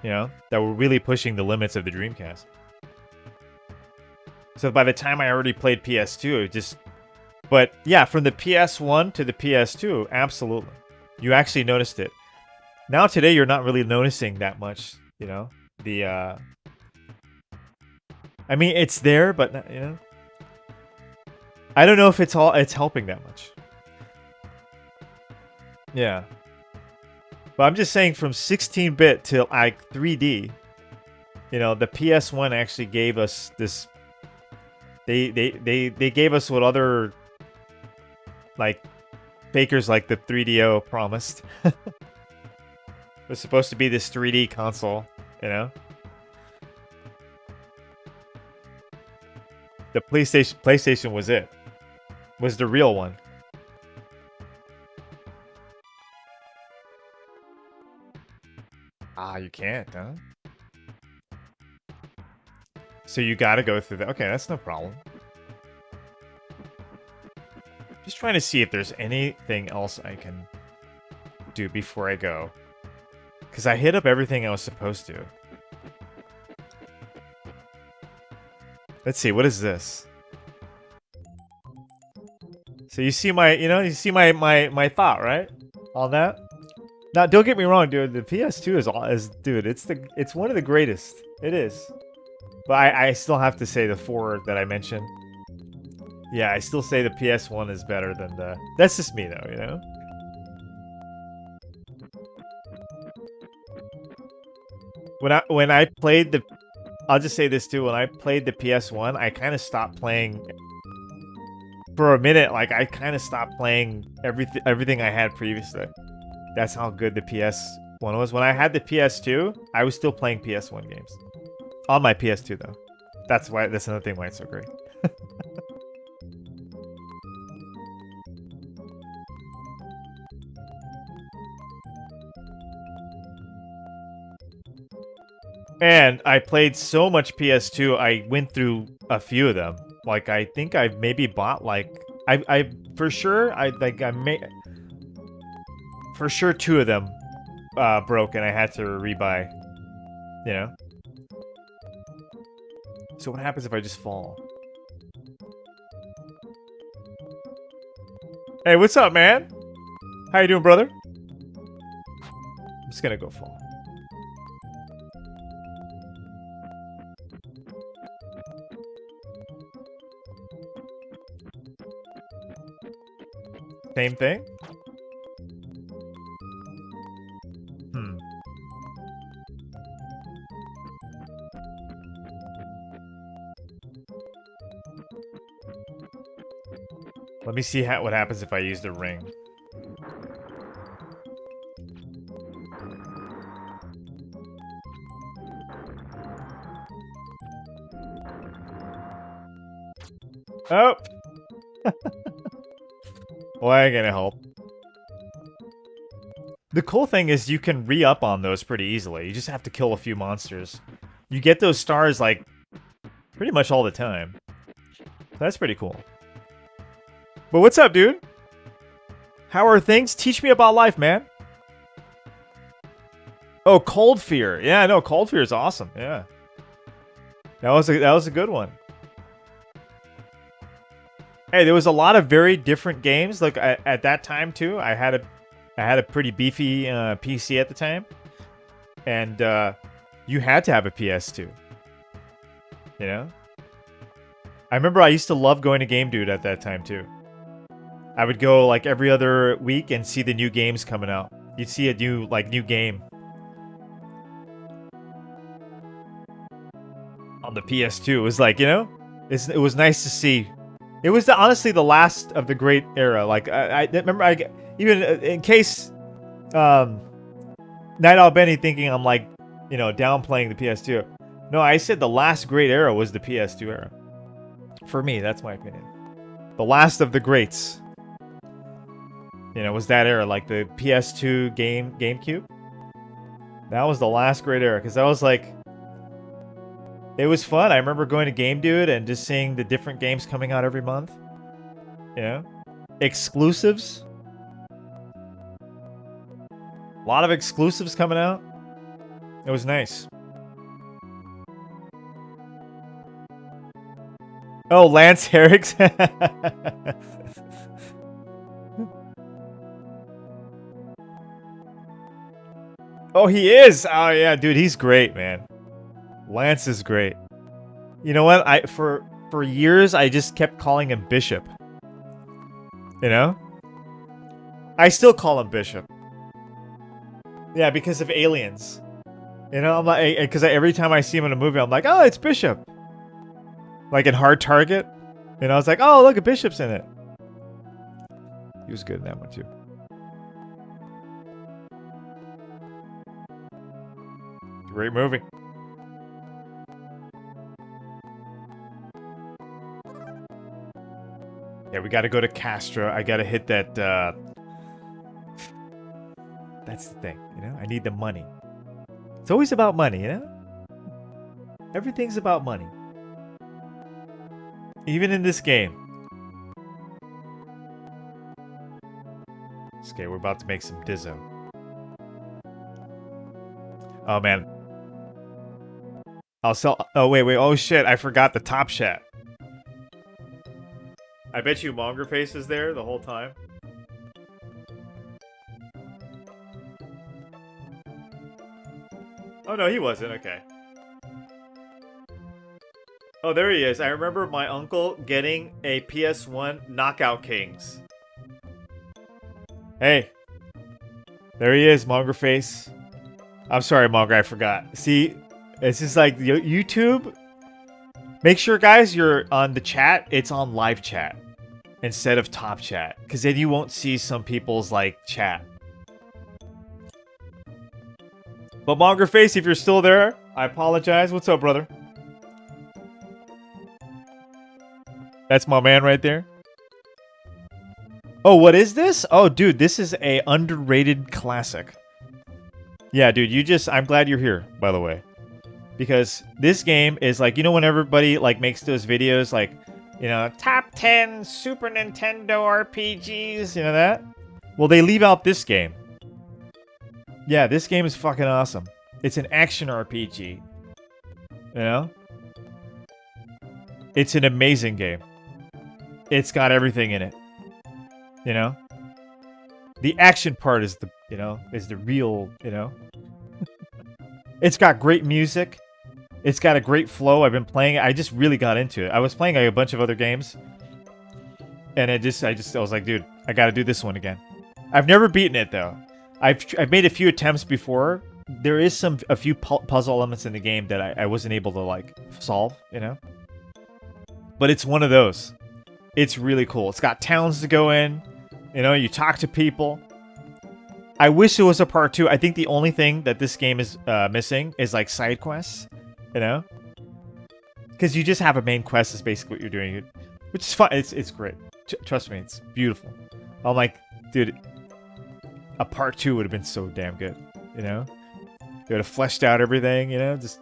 You know? That were really pushing the limits of the Dreamcast. So by the time I already played PS2, it just... But yeah, from the PS1 to the PS2, absolutely. You actually noticed it. Now today, you're not really noticing that much, you know? The, I mean, it's there, but, you know? I don't know if it's helping that much. Yeah. But I'm just saying from 16-bit to, like, 3D, you know, the PS1 actually gave us this... They gave us what other... like fakers like the 3DO promised. It was supposed to be this 3D console, you know? The PlayStation was it. Was the real one. Ah, you can't, huh? So you gotta go through that. Okay, that's no problem. Just trying to see if there's anything else I can do before I go. Because I hit up everything I was supposed to. Let's see, what is this? So you see my, you see my thought, right? On that? Now, don't get me wrong, dude. The PS2 dude, it's one of the greatest. It is. But I still have to say the 4 that I mentioned. Yeah, I still say the PS1 is better than the... That's just me, though, you know? when I played the, I'll just say this too. When I played the PS1, I kind of stopped playing for a minute. Like I kind of stopped playing everything I had previously. That's how good the PS1 was. When I had the PS2, I was still playing PS1 games on my PS2 though. That's another thing why it's so great. And I played so much PS2, I went through a few of them. Like, I think I maybe bought, like... for sure, for sure 2 of them broke and I had to rebuy. You know? So what happens if I just fall? Hey, what's up, man? How you doing, brother? I'm just gonna go fall. Same thing? Let me see what happens if I use the ring. Oh! Well, I ain't gonna help. The cool thing is you can re-up on those pretty easily. You just have to kill a few monsters. You get those stars, like, pretty much all the time. That's pretty cool. But what's up, dude? How are things? Teach me about life, man. Oh, Cold Fear. Yeah, no, Cold Fear is awesome. Yeah. That was a good one. Hey, there was a lot of very different games. Like at that time too, I had a pretty beefy PC at the time, and you had to have a PS2. You know, I remember I used to love going to Game Dude at that time too. I would go like every other week and see the new games coming out. You'd see a new game on the PS2. It was like, you know, it was nice to see. It was honestly the last of the great era. Like I remember, even in case Night Owl Benny thinking I'm like, you know, downplaying the PS2. No, I said the last great era was the PS2 era. For me, that's my opinion. The last of the greats. You know, was that era, like the PS2 GameCube? That was the last great era, because that was like, it was fun. I remember going to Game Dude and just seeing the different games coming out every month. You know? Exclusives. A lot of exclusives coming out. It was nice. Oh, Lance Herrick's. Oh, he is. Oh yeah, dude, he's great, man. Lance is great. You know what? For years I just kept calling him Bishop. You know? I still call him Bishop. Yeah, because of Aliens. You know, I'm like, because every time I see him in a movie, I'm like, oh, it's Bishop. Like in Hard Target. And I was like, oh, look, a Bishop's in it. He was good in that one too. Great movie. Yeah, we gotta go to Castro. I gotta hit that, That's the thing, you know? I need the money. It's always about money, you know? Everything's about money. Even in this game. Okay, we're about to make some Dizzo. Oh, man. I'll sell... Oh, wait. Oh, shit. I forgot the Top Chat. I bet you Mongerface is there the whole time. Oh, no, he wasn't. Okay. Oh, there he is. I remember my uncle getting a PS1 Knockout Kings. Hey. There he is, Mongerface. I'm sorry, Mongrel, I forgot. See, it's just like YouTube. Make sure, guys, you're on the chat. It's on live chat instead of top chat, because then you won't see some people's like chat. But Mongrel Face, if you're still there, I apologize. What's up, brother? That's my man right there. Oh, what is this? Oh, dude, this is a underrated classic. Yeah, dude, I'm glad you're here, by the way. Because this game is like, you know when everybody like makes those videos like, you know, top 10 Super Nintendo RPGs, you know that? Well, they leave out this game. Yeah, this game is fucking awesome. It's an action RPG. You know? It's an amazing game. It's got everything in it. You know? The action part is the, you know, is the real, you know? It's got great music. It's got a great flow. I've been playing it. I just really got into it. I was playing a bunch of other games. And I was like, dude, I gotta do this one again. I've never beaten it, though. I've made a few attempts before. There is a few puzzle elements in the game that I wasn't able to, like, solve, you know? But it's one of those. It's really cool. It's got towns to go in. You know, you talk to people. I wish there was a part 2. I think the only thing that this game is missing is, like, side quests. You know? Because you just have a main quest is basically what you're doing. Which is fun. It's great. Trust me, it's beautiful. I'm like, dude, a part 2 would have been so damn good. You know? They would have fleshed out everything, you know? Just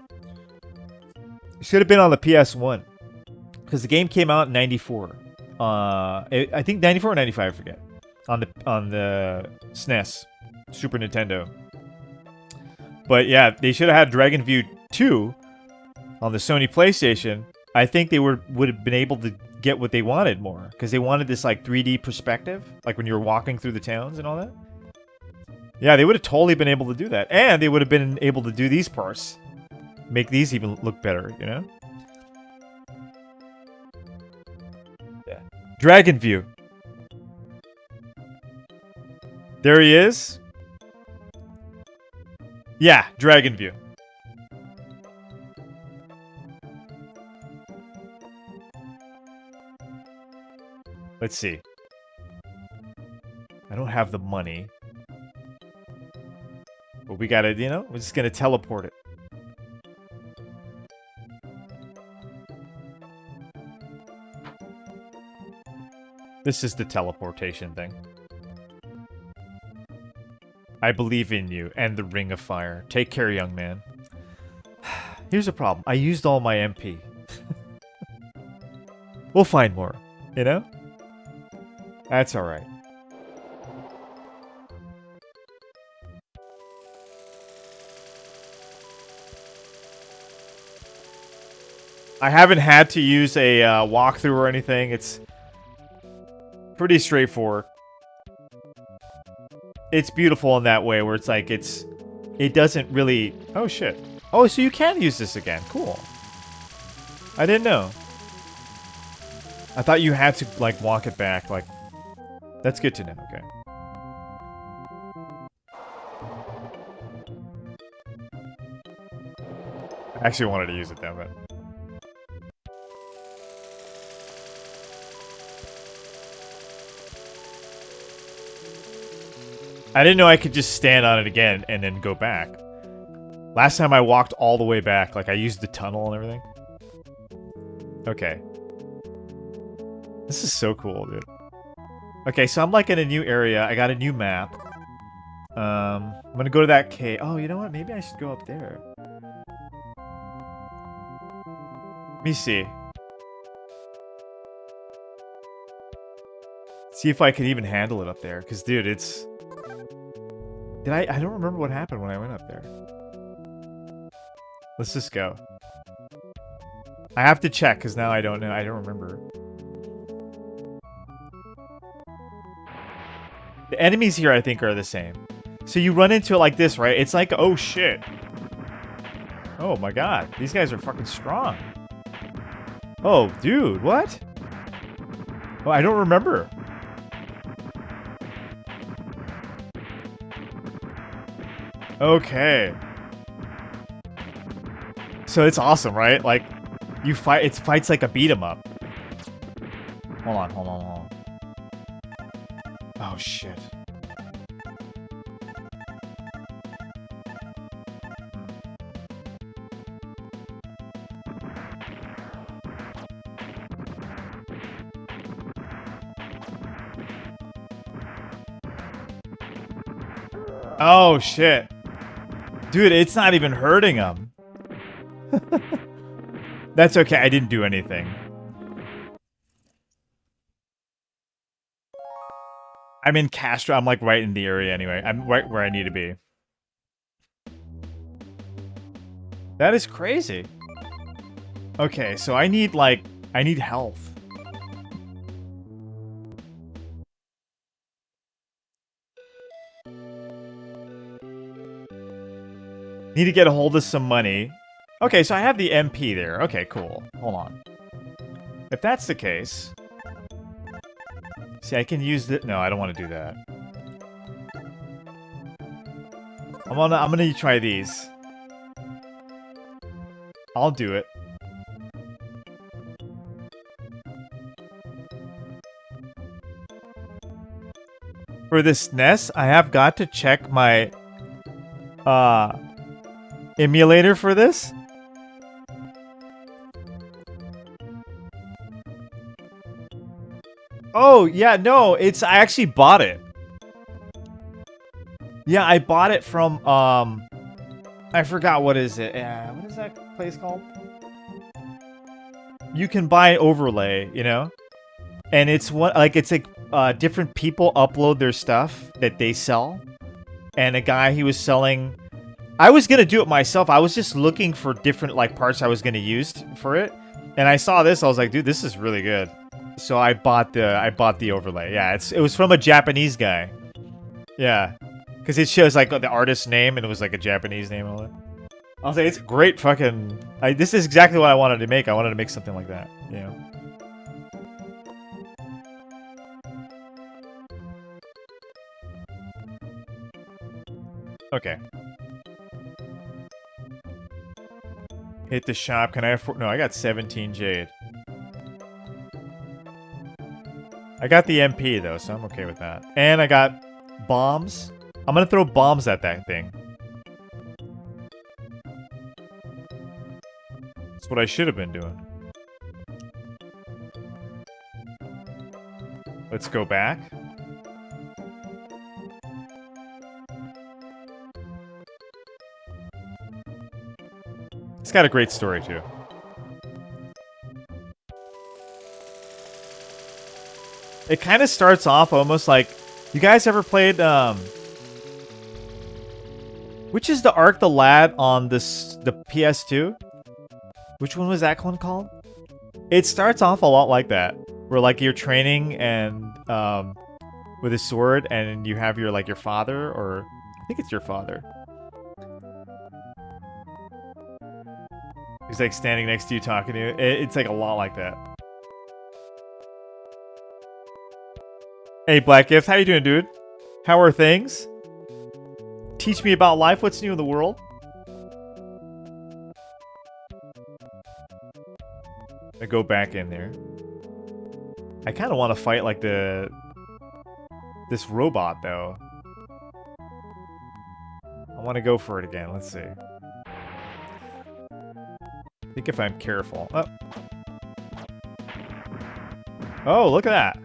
it should have been on the PS1. Because the game came out in 94. I think 94 or 95, I forget. On the SNES. Super Nintendo. But yeah, they should have had Dragon View 2 on the Sony PlayStation. I think they would have been able to get what they wanted more. Because they wanted this like 3D perspective. Like when you were walking through the towns and all that. Yeah, they would have totally been able to do that. And they would have been able to do these parts. Make these even look better, you know? Yeah. Dragon View. There he is. Yeah, Dragon View. Let's see. I don't have the money. But we gotta, you know, we're just gonna teleport it. This is the teleportation thing. I believe in you and the Ring of Fire. Take care, young man. Here's a problem. I used all my MP. We'll find more, you know? That's alright. I haven't had to use a walkthrough or anything. It's pretty straightforward. It's beautiful in that way where it's like it doesn't really... Oh, shit. Oh, so you can use this again. Cool. I didn't know. I thought you had to, like, walk it back. Like, that's good to know. Okay. I actually wanted to use it, though, but... I didn't know I could just stand on it again and then go back. Last time I walked all the way back. Like, I used the tunnel and everything. Okay. This is so cool, dude. Okay, so I'm, like, in a new area. I got a new map. I'm gonna go to that cave. Oh, you know what? Maybe I should go up there. Let me see. See if I can even handle it up there. Because, dude, it's... I don't remember what happened when I went up there. Let's just go. I have to check, because now I don't know. I don't remember. The enemies here, I think, are the same. So you run into it like this, right? It's like, oh, shit. Oh, my God. These guys are fucking strong. Oh, dude, what? Oh, I don't remember. Okay. So it's awesome, right? Like, you fight, it fights like a beat 'em up. Hold on, hold on, hold on. Oh, shit. Oh, shit. Dude, it's not even hurting him. That's okay, I didn't do anything. I'm in Castro, I'm like right in the area anyway. I'm right where I need to be. That is crazy. Okay, so I need health. Need to get a hold of some money. Okay, so I have the MP there. Okay, cool. Hold on. If that's the case... See, I can use the... No, I don't want to do that. I'm gonna try these. I'll do it. For this SNES, I have got to check my... emulator for this. Oh, yeah, no, I actually bought it. Yeah, I bought it from, I forgot, what is it? What is that place called? You can buy an overlay, you know? And it's different people upload their stuff that they sell. And a guy, he was selling... I was gonna do it myself. I was just looking for different, like, parts I was gonna use for it. And I saw this, I was like, dude, this is really good. So I bought the overlay. Yeah, it was from a Japanese guy. Yeah. Because it shows, like, the artist's name, and it was, like, a Japanese name on it. I was like, it's great fucking... this is exactly what I wanted to make. I wanted to make something like that, you know? Okay. Hit the shop. Can I afford... No, I got 17 jade. I got the MP, though, so I'm okay with that. And I got bombs. I'm gonna throw bombs at that thing. That's what I should have been doing. Let's go back. It's got a great story, too. It kind of starts off almost like... You guys ever played, which is the Ark the Lad on the PS2? Which one was that one called? It starts off a lot like that. Where, like, you're training and, with a sword, and you have your, like, your father, or... I think it's your father. He's, like, standing next to you, talking to you. It's, like, a lot like that. Hey, Black Gift, how you doing, dude? How are things? Teach me about life. What's new in the world? I go back in there. I kind of want to fight, like, this robot, though. I want to go for it again. Let's see. I think if I'm careful. Oh, look at that.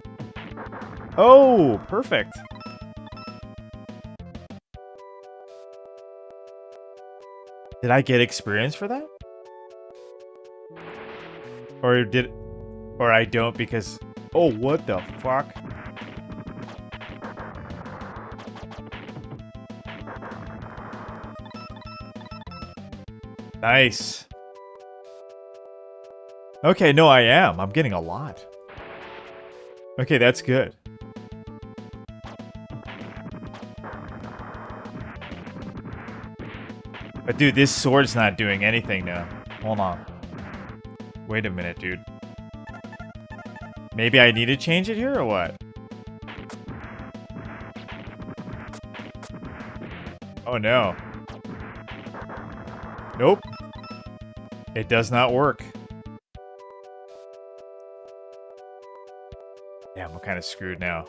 Oh, perfect. Did I get experience for that? Or I don't because... Oh, what the fuck? Nice. Okay, no, I am. I'm getting a lot. Okay, that's good. But dude, this sword's not doing anything now. Hold on. Wait a minute, dude. Maybe I need to change it here or what? Oh no. Nope. It does not work. Damn, I'm kind of screwed now.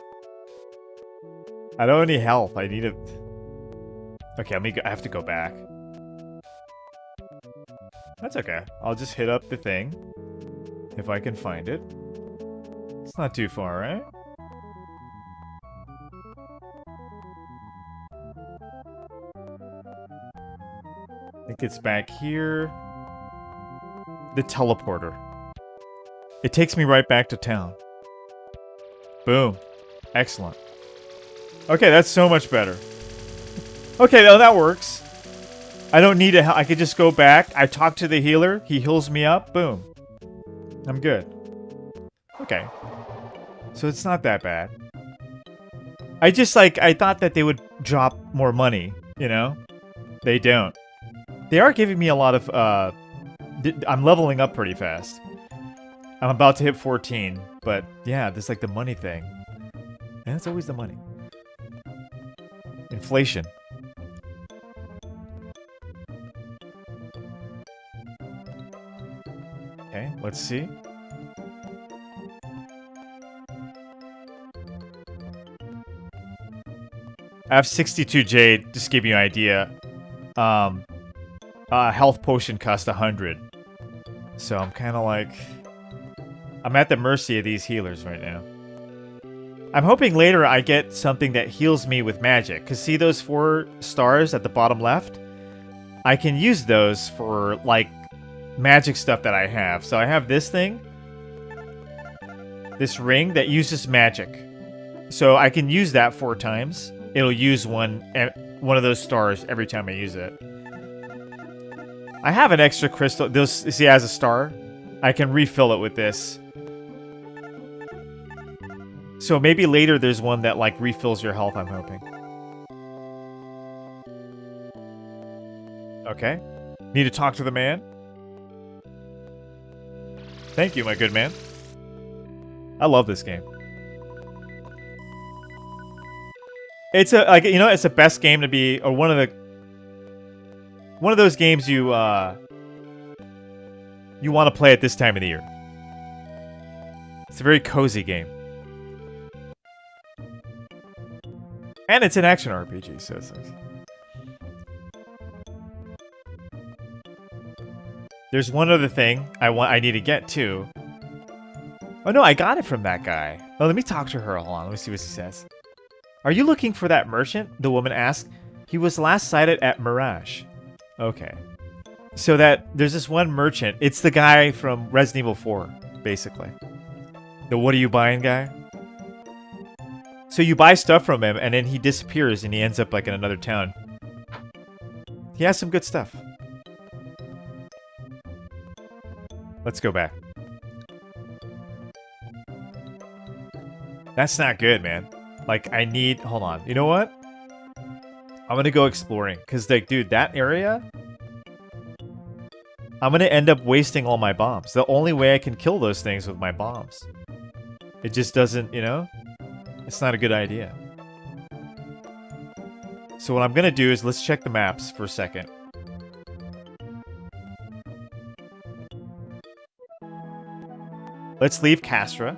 I don't need health. I need a... Okay, let me go. I have to go back. That's okay. I'll just hit up the thing. If I can find it. It's not too far, right? I think it's back here. The teleporter. It takes me right back to town. Boom. Excellent. Okay, that's so much better. Okay, no, that works. I don't need I could just go back. I talk to the healer. He heals me up. Boom. I'm good. Okay. So it's not that bad. I just, like, I thought that they would drop more money, you know? They don't. They are giving me a lot of, I'm leveling up pretty fast. I'm about to hit 14, but yeah, this, like, the money thing. And it's always the money. Inflation. Okay, let's see. I have 62 jade, just to give you an idea. Health potion cost 100. So I'm kind of like... I'm at the mercy of these healers right now. I'm hoping later I get something that heals me with magic. Because see those 4 stars at the bottom left? I can use those for, like, magic stuff that I have. So I have this thing. This ring that uses magic. So I can use that 4 times. It'll use one of those stars every time I use it. I have an extra crystal. This, see, as a star. I can refill it with this. So maybe later there's one that, like, refills your health, I'm hoping. Okay. Need to talk to the man? Thank you, my good man. I love this game. It's a, like, you know, it's the best game to be, or one of those games you want to play at this time of the year. It's a very cozy game. And it's an action RPG, so it's nice. There's one other thing I need to get too. Oh no, I got it from that guy. Oh, let me talk to her. Hold on, let me see what she says. Are you looking for that merchant? The woman asked. He was last sighted at Mirage. Okay. So there's this one merchant. It's the guy from Resident Evil 4, basically. The what are you buying guy? So you buy stuff from him, and then he disappears, and he ends up, like, in another town. He has some good stuff. Let's go back. That's not good, man. Like, I need... Hold on. You know what? I'm gonna go exploring. Because, like, dude, that area... I'm gonna end up wasting all my bombs. The only way I can kill those things with my bombs. It just doesn't, you know? It's not a good idea. So what I'm gonna do is let's check the maps for a second. Let's leave Castra.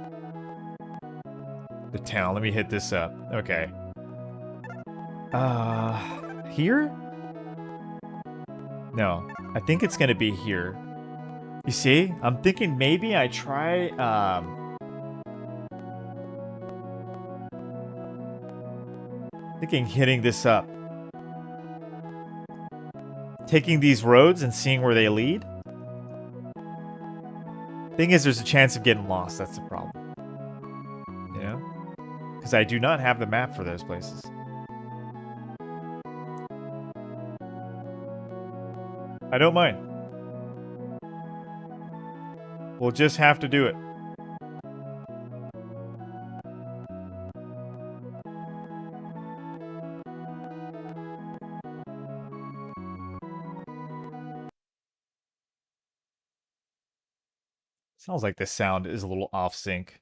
The town. Let me hit this up. Okay. Here? No. I think it's gonna be here. You see? I'm thinking maybe I try, thinking hitting this up. Taking these roads and seeing where they lead. Thing is, there's a chance of getting lost. That's the problem. You know? Because I do not have the map for those places. I don't mind. We'll just have to do it. Sounds like this sound is a little off sync.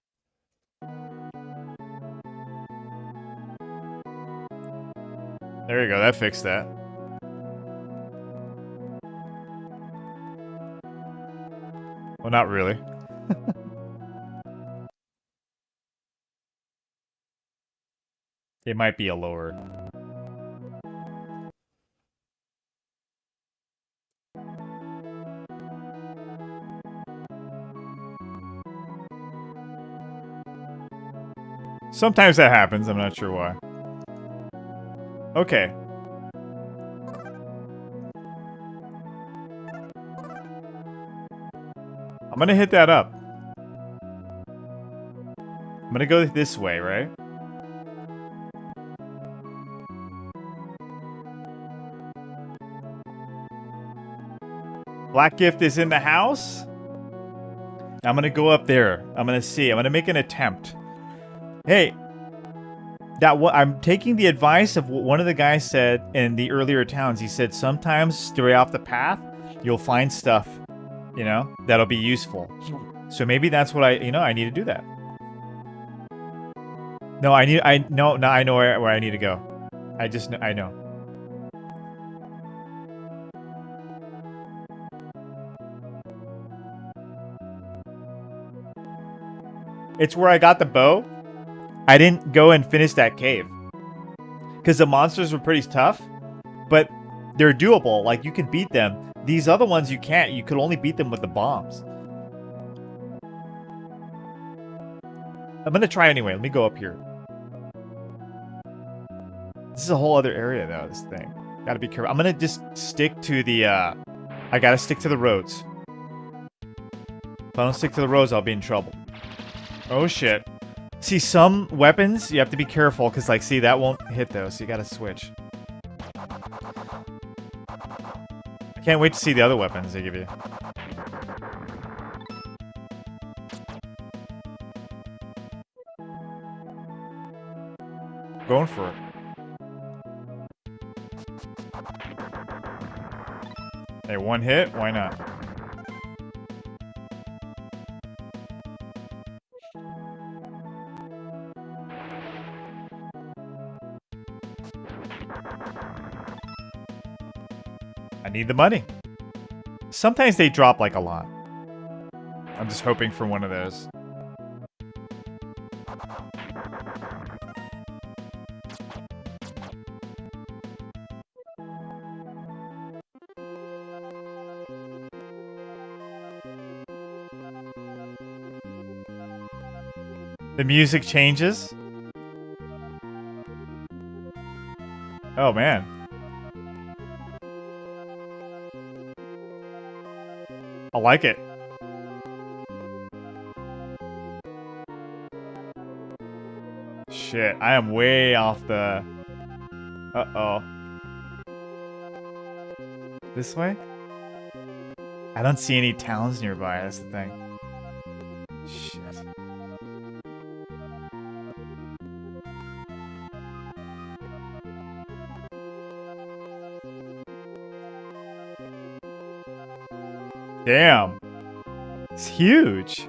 There you go, that fixed that. Well, not really. It might be a lower. Sometimes that happens. I'm not sure why. Okay. I'm gonna hit that up. I'm gonna go this way, right? Black Gift is in the house. I'm gonna go up there. I'm gonna see. I'm gonna make an attempt. Hey, I'm taking the advice of what one of the guys said in the earlier towns. He said sometimes stray off the path, you'll find stuff, you know, that'll be useful. So maybe that's what I need to do that. No, I know where I need to go. I know. It's where I got the bow. I didn't go and finish that cave. Because the monsters were pretty tough. But they're doable. Like, you can beat them. These other ones you can't. You could only beat them with the bombs. I'm going to try anyway. Let me go up here. This is a whole other area, though, this thing. Gotta be careful. I'm going to just stick to the, I gotta stick to the roads. If I don't stick to the roads, I'll be in trouble. Oh, shit. See, some weapons, you have to be careful, because, like, see, that won't hit those, so you gotta switch. I can't wait to see the other weapons they give you. Going for it. Hey, one hit? Why not? I need the money. Sometimes they drop like a lot. I'm just hoping for one of those. The music changes. Oh, man. I like it. Shit, I am way off the... Uh-oh. This way? I don't see any towns nearby, that's the thing. Shit. Damn. It's huge.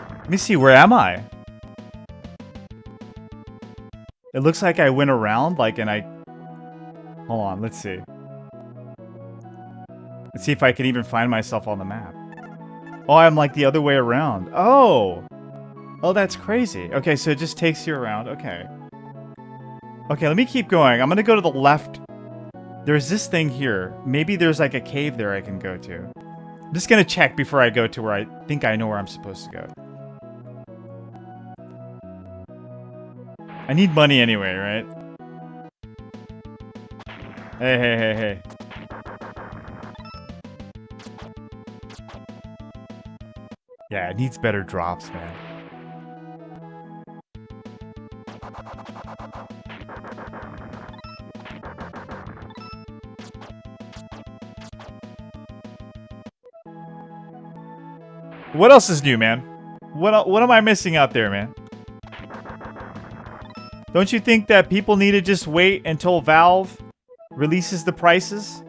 Let me see, where am I? It looks like I went around, like, and I... Hold on, let's see. Let's see if I can even find myself on the map. Oh, I'm like the other way around. Oh! Oh, that's crazy. Okay, so it just takes you around. Okay. Okay, let me keep going. I'm gonna go to the left. There's this thing here. Maybe there's like a cave there I can go to. I'm just gonna check before I go to where I think I know where I'm supposed to go. I need money anyway, right? Hey, hey, hey, hey. Yeah, it needs better drops, man. What else is new, man? What am I missing out there, man? Don't you think that people need to just wait until Valve releases the prices?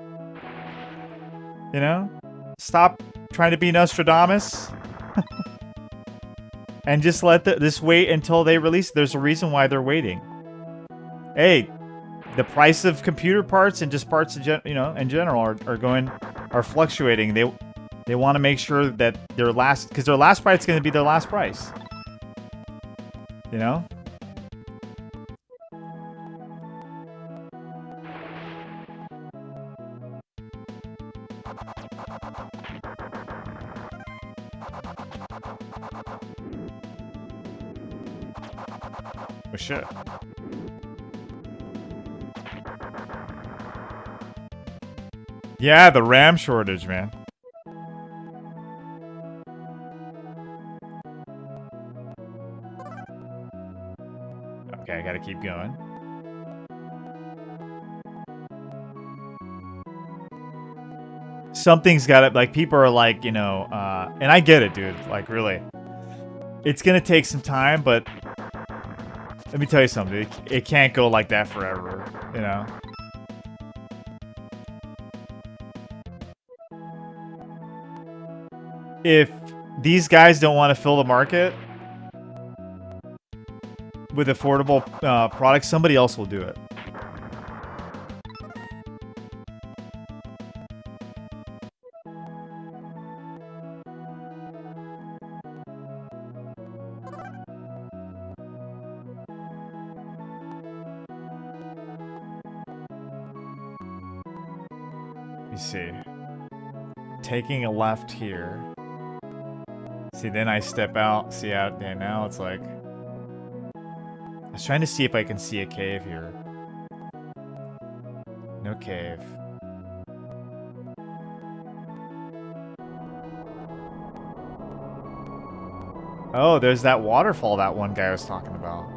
You know? Stop trying to be Nostradamus. And just let this wait until they release. There's a reason why they're waiting. Hey, the price of computer parts and just parts in general are fluctuating. They want to make sure that their last price is going to be their last price. You know? Oh shit. Yeah, the RAM shortage, man. Okay, I gotta keep going. Something's gotta, like, people are like, and I get it, dude. Like, really. It's gonna take some time, but let me tell you something. It can't go like that forever, you know? If these guys don't want to fill the market with affordable products, somebody else will do it. Let me see. Taking a left here. See, then I step out. See out there now. It's like I was trying to see if I can see a cave here. No cave. Oh, there's that waterfall that one guy was talking about.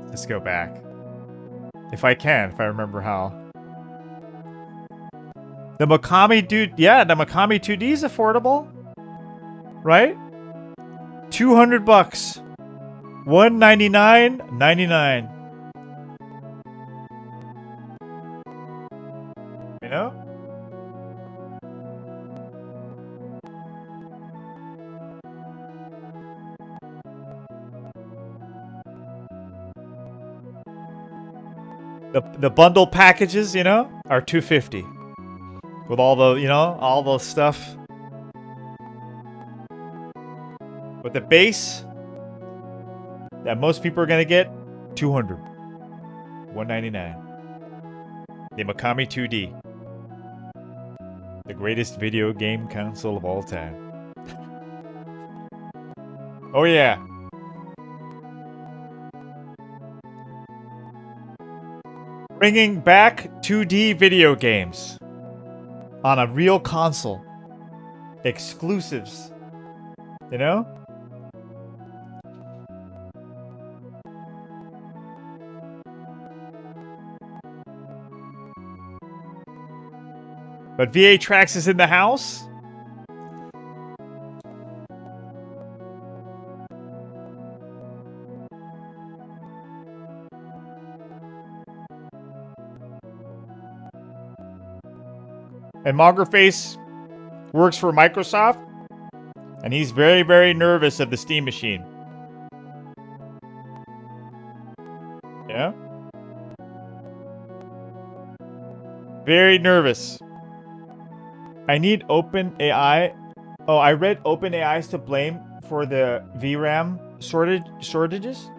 Let's go back. If I remember how. The Mikami dude, yeah, the Mikami 2D is affordable. Right? $200. $199.99. You know? The bundle packages, are $250. With all the, all the stuff. With the base that most people are going to get, $200. $199. The Mikami 2D. The greatest video game console of all time. Oh yeah. Bringing back 2D video games. On a real console. Exclusives. You know? But VA Trax is in the house? And Mongerface works for Microsoft, and he's very, very nervous of the Steam machine. Yeah? Very nervous. I need OpenAI. Oh, I read OpenAI's to blame for the VRAM shortages.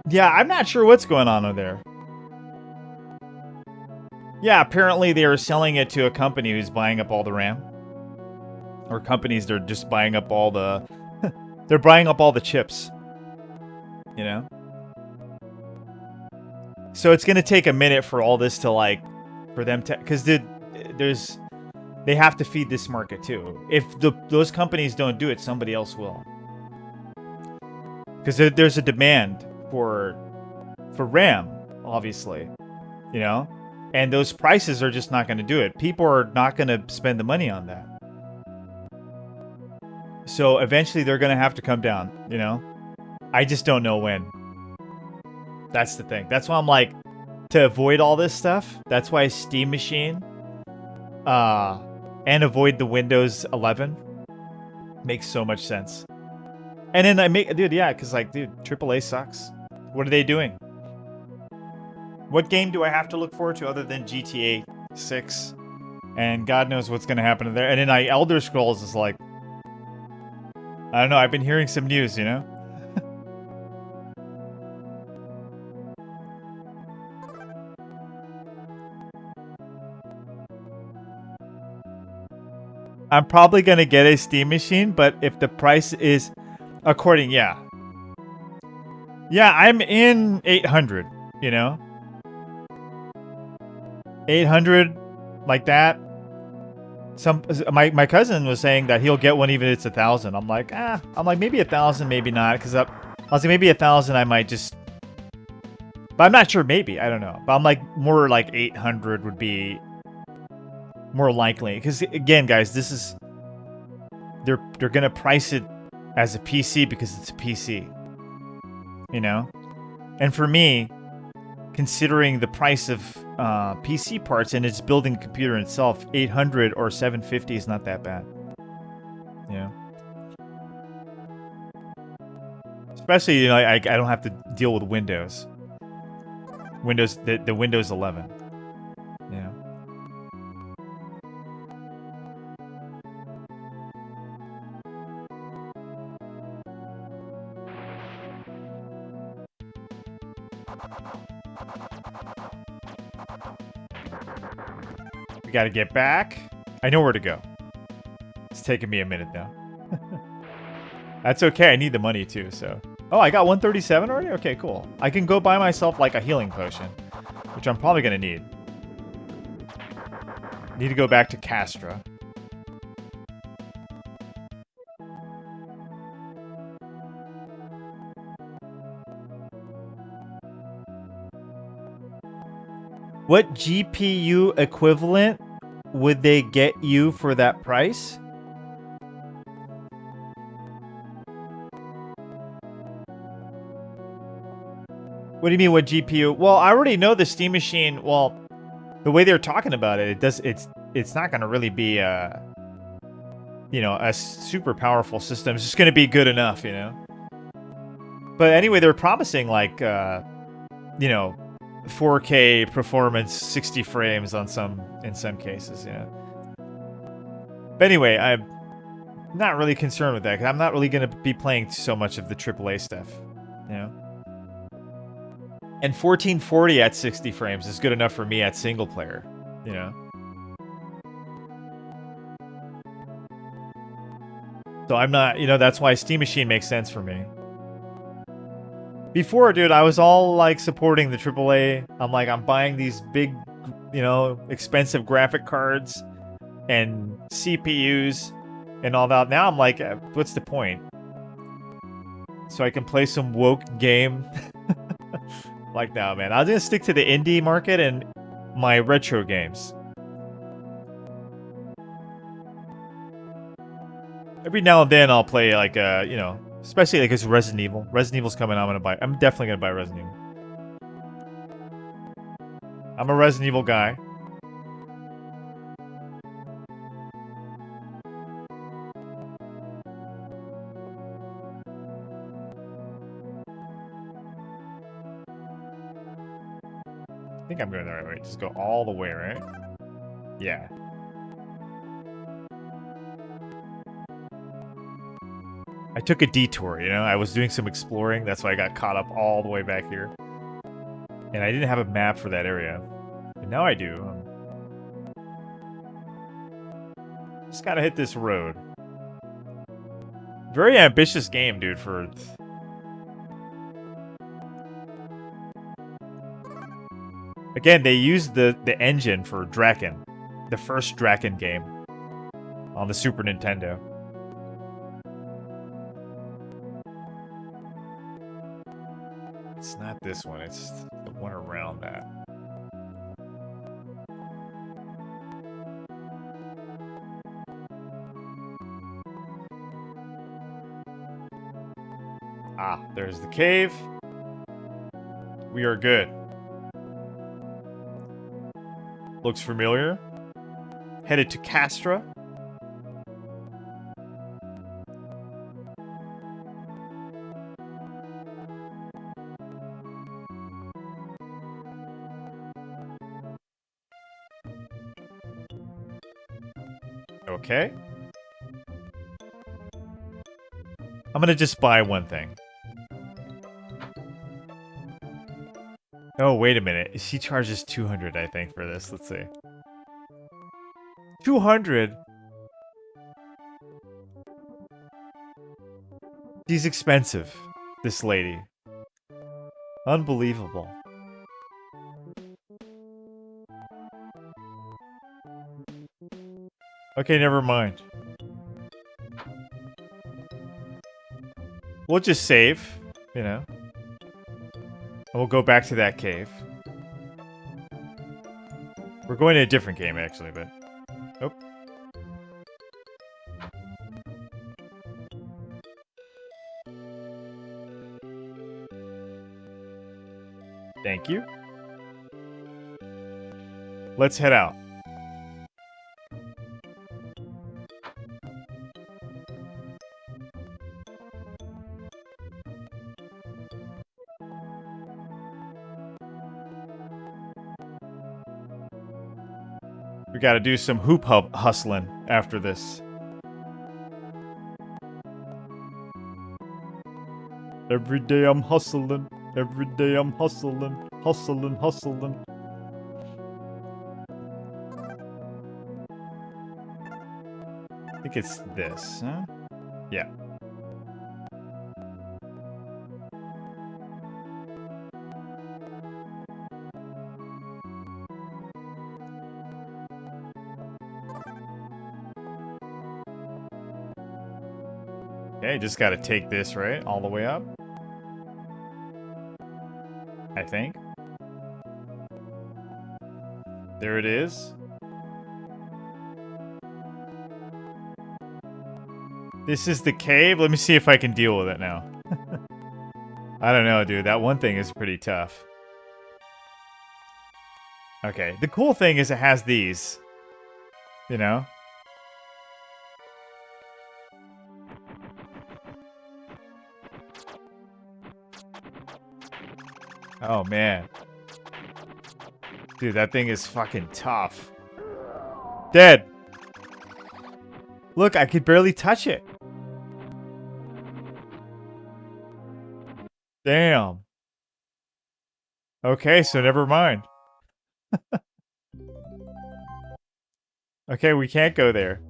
Yeah, I'm not sure what's going on over there. Yeah, apparently they are selling it to a company who's buying up all the RAM. Or companies, they're just buying up all the... they're buying up all the chips. You know? So it's going to take a minute for all this to, like... For them to... Because there's... They have to feed this market, too. If those companies don't do it, somebody else will. Because there's a demand for RAM, obviously. You know? And those prices are just not going to do it. People are not going to spend the money on that. So eventually they're going to have to come down, you know? I just don't know when. That's the thing. That's why I'm like, to avoid all this stuff, that's why Steam Machine and avoid the Windows 11. Makes so much sense. And then dude, yeah, because like, dude, AAA sucks. What are they doing? What game do I have to look forward to other than GTA 6? And God knows what's going to happen there. And then Elder Scrolls is like, I don't know, I've been hearing some news, you know? I'm probably going to get a Steam machine, but if the price is according, yeah. Yeah, I'm in 800, you know? 800, like that. My cousin was saying that he'll get one even if it's 1,000. I'm like, maybe 1,000, maybe not, because I was like, maybe 1,000 I might just, but I'm not sure, maybe, I don't know. But I'm like, more like 800 would be more likely, because again, guys, this is, they're gonna price it as a PC because it's a PC, you know? And for me, considering the price of PC parts and it's building the computer itself, 800 or 750 is not that bad. Yeah. Especially, you know, I don't have to deal with Windows. The Windows 11. Yeah. We gotta get back. I know where to go. It's taking me a minute though. That's okay. I need the money too, so. Oh, I got 137 already? Okay, cool. I can go buy myself like a healing potion, which I'm probably gonna need. Need to go back to Castra. What GPU equivalent would they get you for that price? What do you mean, what GPU? Well, I already know the Steam Machine. Well, the way they're talking about it, it's not going to really be a, you know, a super powerful system. It's just going to be good enough, you know. But anyway, they're promising like, you know, 4K performance, 60 frames in some cases, you know. But anyway, I'm not really concerned with that because I'm not really going to be playing so much of the AAA stuff, you know. And 1440 at 60 frames is good enough for me at single player, you know. So I'm not, you know, that's why Steam Machine makes sense for me. Before, dude, I was all like supporting the AAA. I'm like, I'm buying these big, you know, expensive graphic cards and CPUs and all that. Now I'm like, what's the point? So I can play some woke game. Like, no, man. I'll just stick to the indie market and my retro games. Every now and then I'll play like, you know, especially like it's Resident Evil. Resident Evil's coming out, I'm definitely gonna buy Resident Evil. I'm a Resident Evil guy. I think I'm going the right way. Just go all the way, right? Yeah. I took a detour, you know? I was doing some exploring. That's why I got caught up all the way back here. And I didn't have a map for that area. But now I do. Just gotta hit this road. Very ambitious game, dude, for... Again, they used the engine for Draken. The first Draken game. On the Super Nintendo. It's not this one, it's the one around that. Ah, there's the cave. We are good. Looks familiar. Headed to Castra. Okay. I'm gonna just buy one thing. Oh, wait a minute. She charges 200, I think, for this. Let's see. 200? She's expensive, this lady. Unbelievable. Okay, never mind. We'll just save, you know. And we'll go back to that cave. We're going to a different game, actually, but... Oh. Thank you. Let's head out. We gotta do some hoop hustling after this. Every day I'm hustling. Every day I'm hustling. Hustling, hustling. I think it's this, huh? Yeah. Okay, just gotta take this, right? All the way up. I think. There it is. This is the cave? Let me see if I can deal with it now. I don't know, dude. That one thing is pretty tough. Okay, the cool thing is it has these. You know? Oh, man. Dude, that thing is fucking tough. Dead. Look, I could barely touch it. Damn. Okay, so never mind. Okay, we can't go there.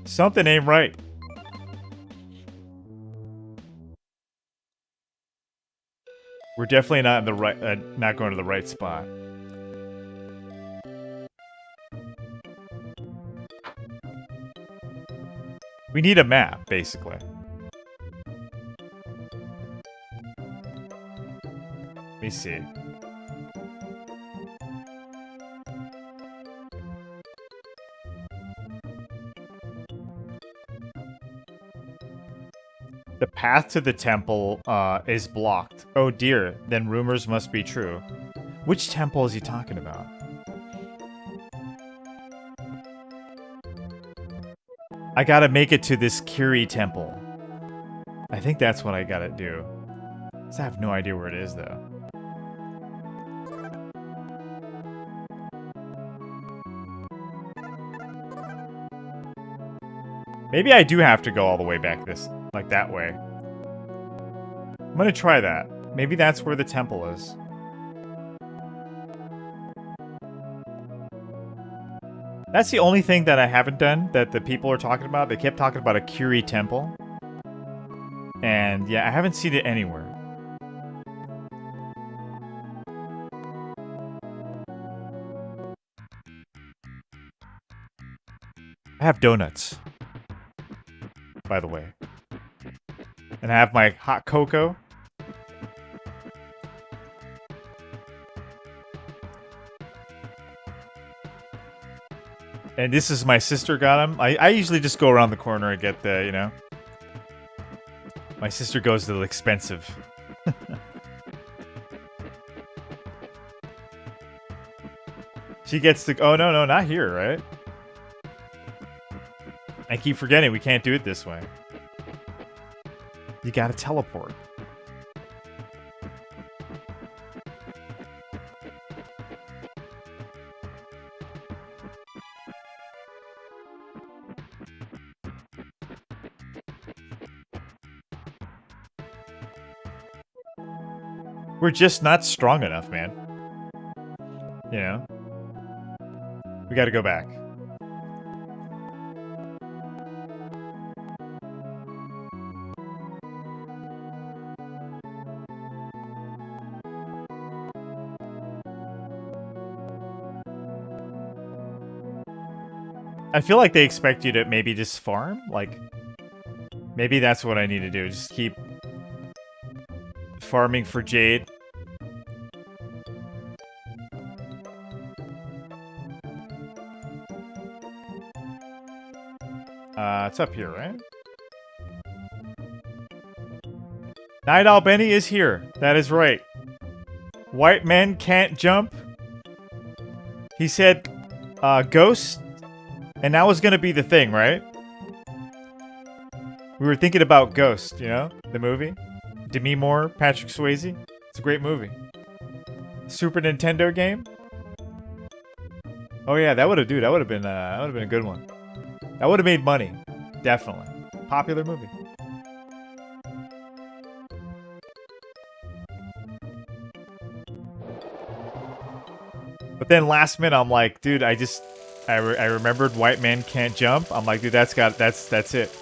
Something ain't right. We're definitely not in the right, not going to the right spot. We need a map, basically. Let me see. The path to the temple is blocked. Oh dear, then rumors must be true. Which temple is he talking about? I gotta make it to this Kiri temple. I think that's what I gotta do. I have no idea where it is, though. Maybe I do have to go all the way back like that way. I'm gonna try that. Maybe that's where the temple is. That's the only thing that I haven't done that the people are talking about. They kept talking about a Kiri temple. And yeah, I haven't seen it anywhere. I have donuts, by the way. And I have my hot cocoa. And this is my sister got them. I usually just go around the corner and get the, you know. My sister goes to the expensive. She gets the... Oh, no, not here, right? I keep forgetting we can't do it this way. You gotta teleport. We're just not strong enough, man. You know? We gotta go back. I feel like they expect you to maybe just farm. Like, maybe that's what I need to do. Just keep farming for Jade. It's up here, right? Night Owl Benny is here. That is right. White men can't jump. He said, ghost. And that was gonna be the thing, right? We were thinking about Ghost, you know? The movie. Demi Moore, Patrick Swayze. It's a great movie. Super Nintendo game. Oh yeah, that would have been a good one. That would have made money. Definitely. Popular movie. But then last minute, I'm like, dude, I remembered White Man Can't Jump. I'm like, dude, that's it.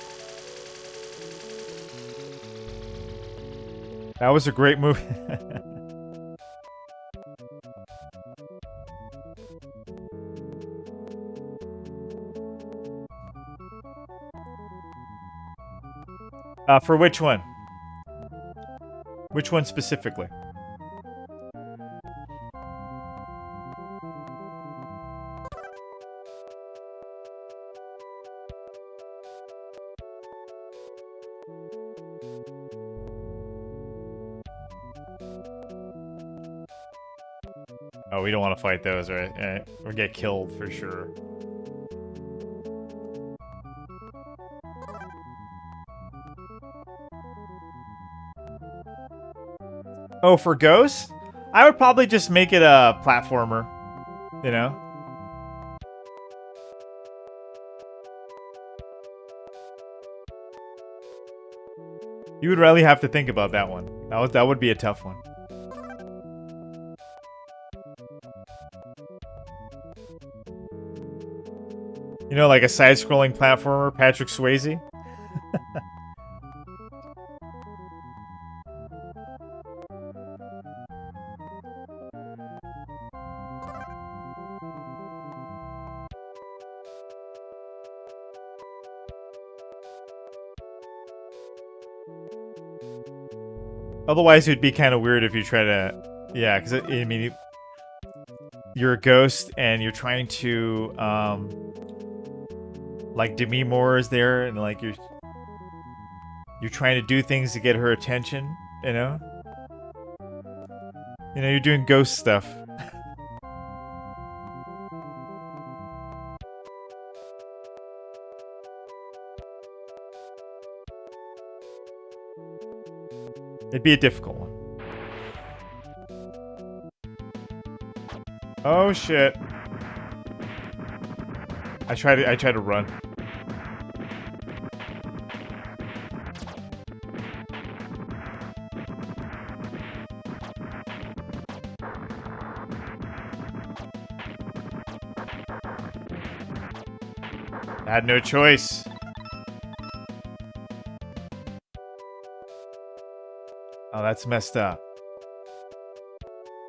That was a great movie. For which one? Which one specifically? Oh, we don't want to fight those, right? Or get killed for sure. Oh, for Ghost? I would probably just make it a platformer, you know? You would really have to think about that one. That would be a tough one. You know, like a side-scrolling platformer, Patrick Swayze? Otherwise, it would be kind of weird if you try to... Yeah, because, I mean, you're a ghost and you're trying to... like, Demi Moore is there, and, like, you're trying to do things to get her attention, you know? You know, you're doing ghost stuff. It'd be a difficult one. Oh shit. I try to run. I had no choice. Oh, that's messed up.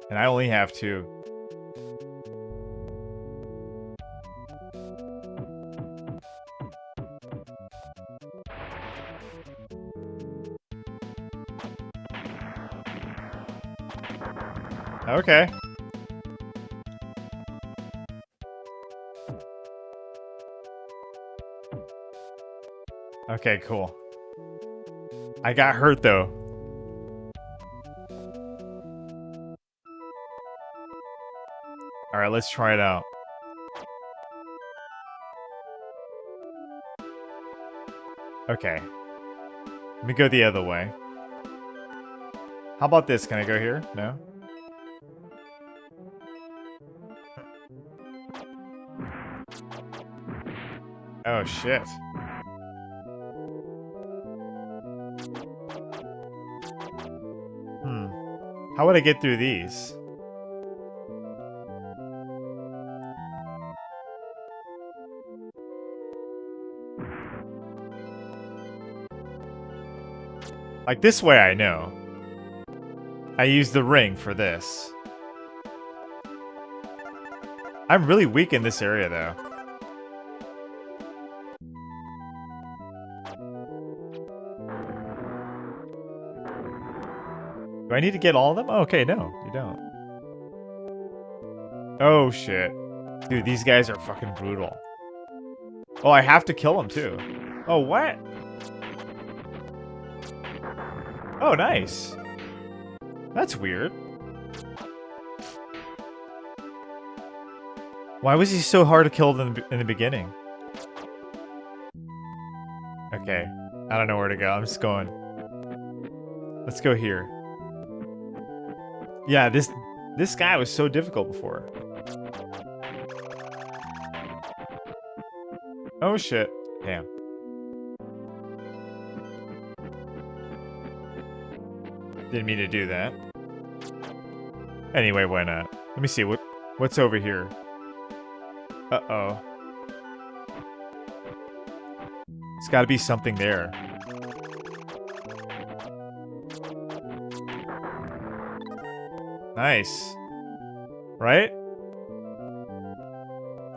And I only have two. Okay. Okay, cool. I got hurt though. Alright, let's try it out. Okay. Let me go the other way. How about this? Can I go here? No? Oh, shit. How would I get through these? Like this way I know. I use the ring for this. I'm really weak in this area though. Do I need to get all of them? Oh, okay, no, you don't. Oh shit. Dude, these guys are fucking brutal. Oh, I have to kill them too. Oh, what? Oh, nice. That's weird. Why was he so hard to kill in the beginning? Okay. I don't know where to go. I'm just going. Let's go here. Yeah, this guy was so difficult before. Oh shit. Damn. Didn't mean to do that. Anyway, why not? Let me see what's over here. Uh-oh. There's got to be something there. Nice. Right?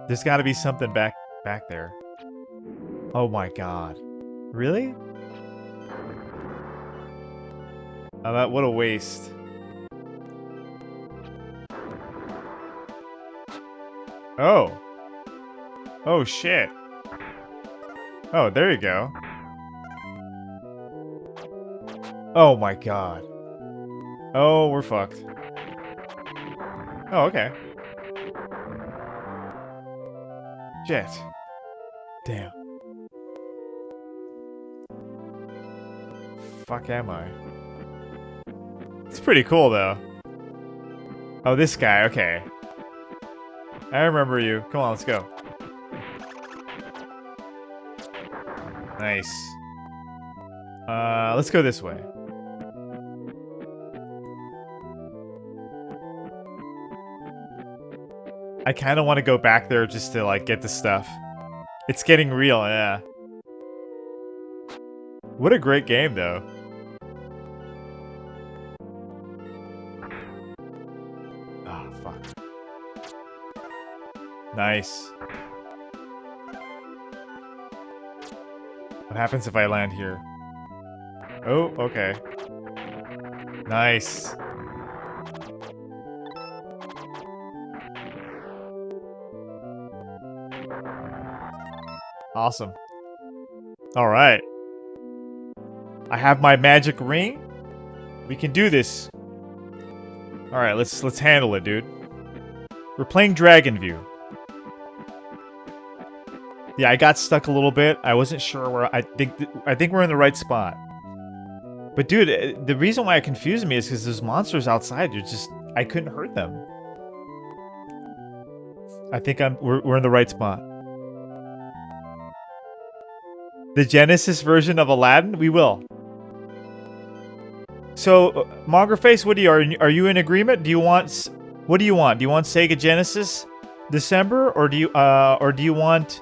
There's got to be something back there. Oh my god. Really? Oh, what a waste. Oh. Oh shit. Oh, there you go. Oh my god. Oh, we're fucked. Oh, okay. Shit. Damn. Fuck am I? It's pretty cool though. Oh, this guy, okay. I remember you. Come on, let's go. Nice. Let's go this way. I kind of want to go back there just to, like, get the stuff. It's getting real, yeah. What a great game, though. Ah, oh, fuck. Nice. What happens if I land here? Oh, okay. Nice. Awesome. All right. I have my magic ring. We can do this. All right, let's handle it, dude. We're playing Dragon View. Yeah, I got stuck a little bit. I wasn't sure where. I think we're in the right spot. But dude, the reason why it confused me is because there's monsters outside. I couldn't hurt them. I think we're in the right spot. The Genesis version of Aladdin? We will. So, Mongerface, what are you in agreement? What do you want? Do you want Sega Genesis December, or do you want?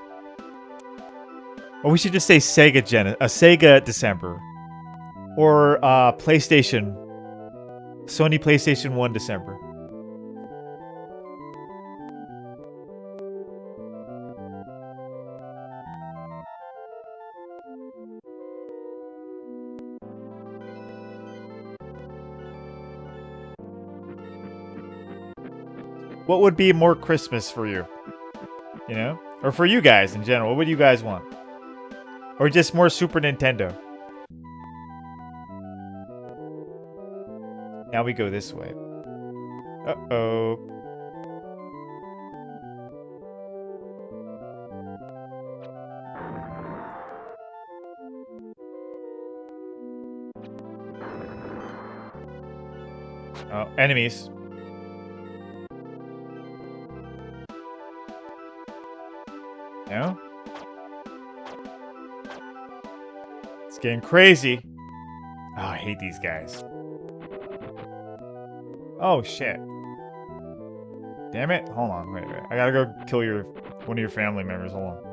Or we should just say Sega December, or PlayStation, Sony PlayStation 1 December. What would be more Christmas for you? You know? Or for you guys in general, what would you guys want? Or just more Super Nintendo? Now we go this way. Uh-oh. Oh, enemies. No? It's getting crazy. Oh, I hate these guys. Oh, shit. Damn it. Hold on. Wait. I gotta go kill one of your family members. Hold on.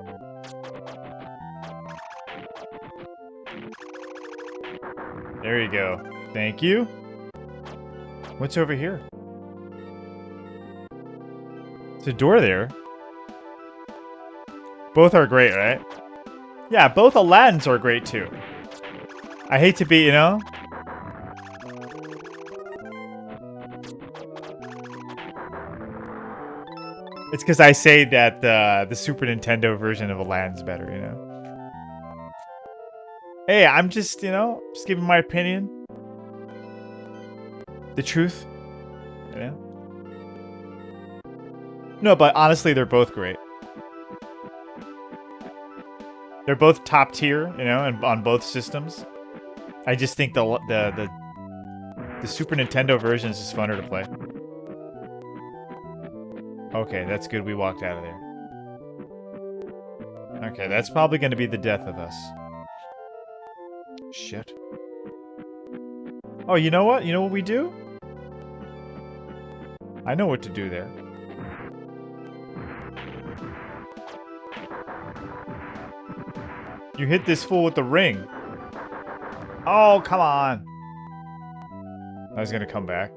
There you go. Thank you. What's over here? There's a door there. Both are great, right? Yeah, both Aladdins are great too. I hate to be, you know? It's because I say that the Super Nintendo version of Aladdin's better, you know? Hey, I'm just, you know, just giving my opinion. The truth. You know? No, but honestly, they're both great. They're both top tier, you know, and on both systems. I just think the Super Nintendo version is just funner to play. Okay, that's good. We walked out of there. Okay, that's probably going to be the death of us. Shit. Oh, you know what? You know what we do? I know what to do there. You hit this fool with the ring. Oh, come on. I was gonna come back.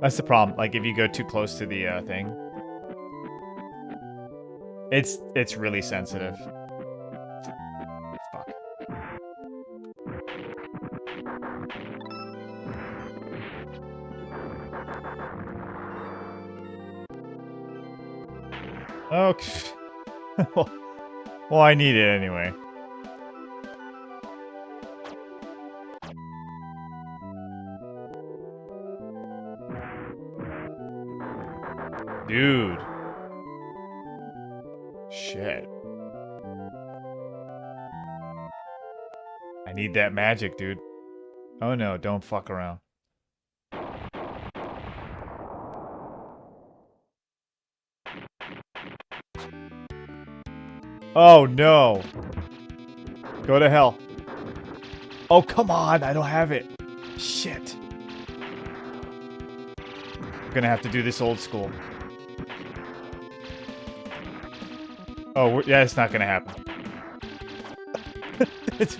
That's the problem. Like, if you go too close to the thing. It's really sensitive. Fuck. Okay. Well, I need it anyway. Dude. Shit. I need that magic, dude. Oh no, don't fuck around. Oh no. Go to hell. Oh, come on. I don't have it. Shit. I'm gonna have to do this old school. Oh, yeah, it's not gonna happen.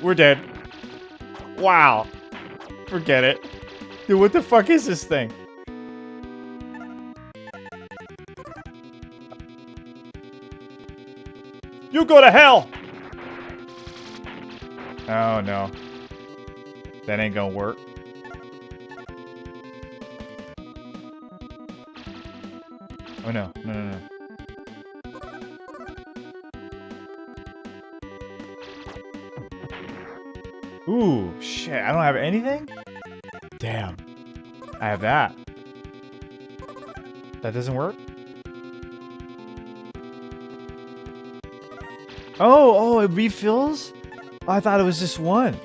We're dead. Wow. Forget it. Dude, what the fuck is this thing? You go to hell! Oh, no. That ain't gonna work. Oh, no. No, no, no. Ooh, shit. I don't have anything? Damn. I have that. That doesn't work? Oh, it refills? Oh, I thought it was just one.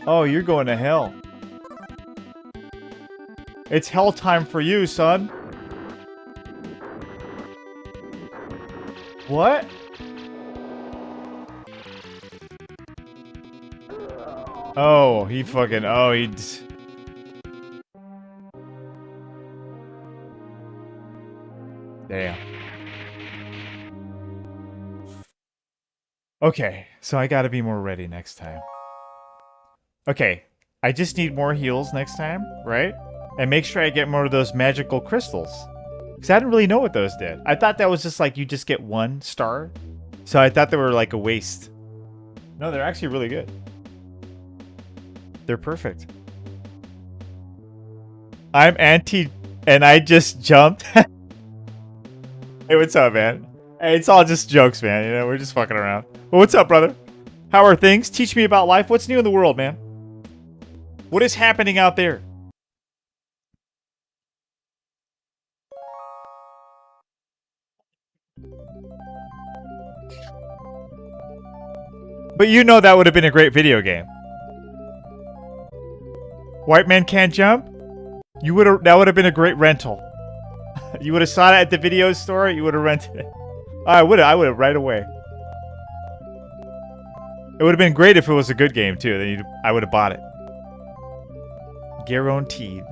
Oh, you're going to hell. It's hell time for you, son. What? Oh, he fucking... Oh, he... Damn. Okay, so I gotta be more ready next time. Okay, I just need more heals next time, right? And make sure I get more of those magical crystals. Because I didn't really know what those did. I thought that was just like you just get 1 star. So I thought they were like a waste. No, they're actually really good. They're perfect. I'm anti... And I just jumped. Hey, what's up, man? Hey, it's all just jokes, man. You know, we're just fucking around. Well, what's up, brother? How are things? Teach me about life. What's new in the world, man? What is happening out there? But you know that would have been a great video game. White man can't jump? That would have been a great rental. You would have saw it at the video store, you would have rented it. I would have right away. It would have been great if it was a good game too. Then I would have bought it. Guaranteed.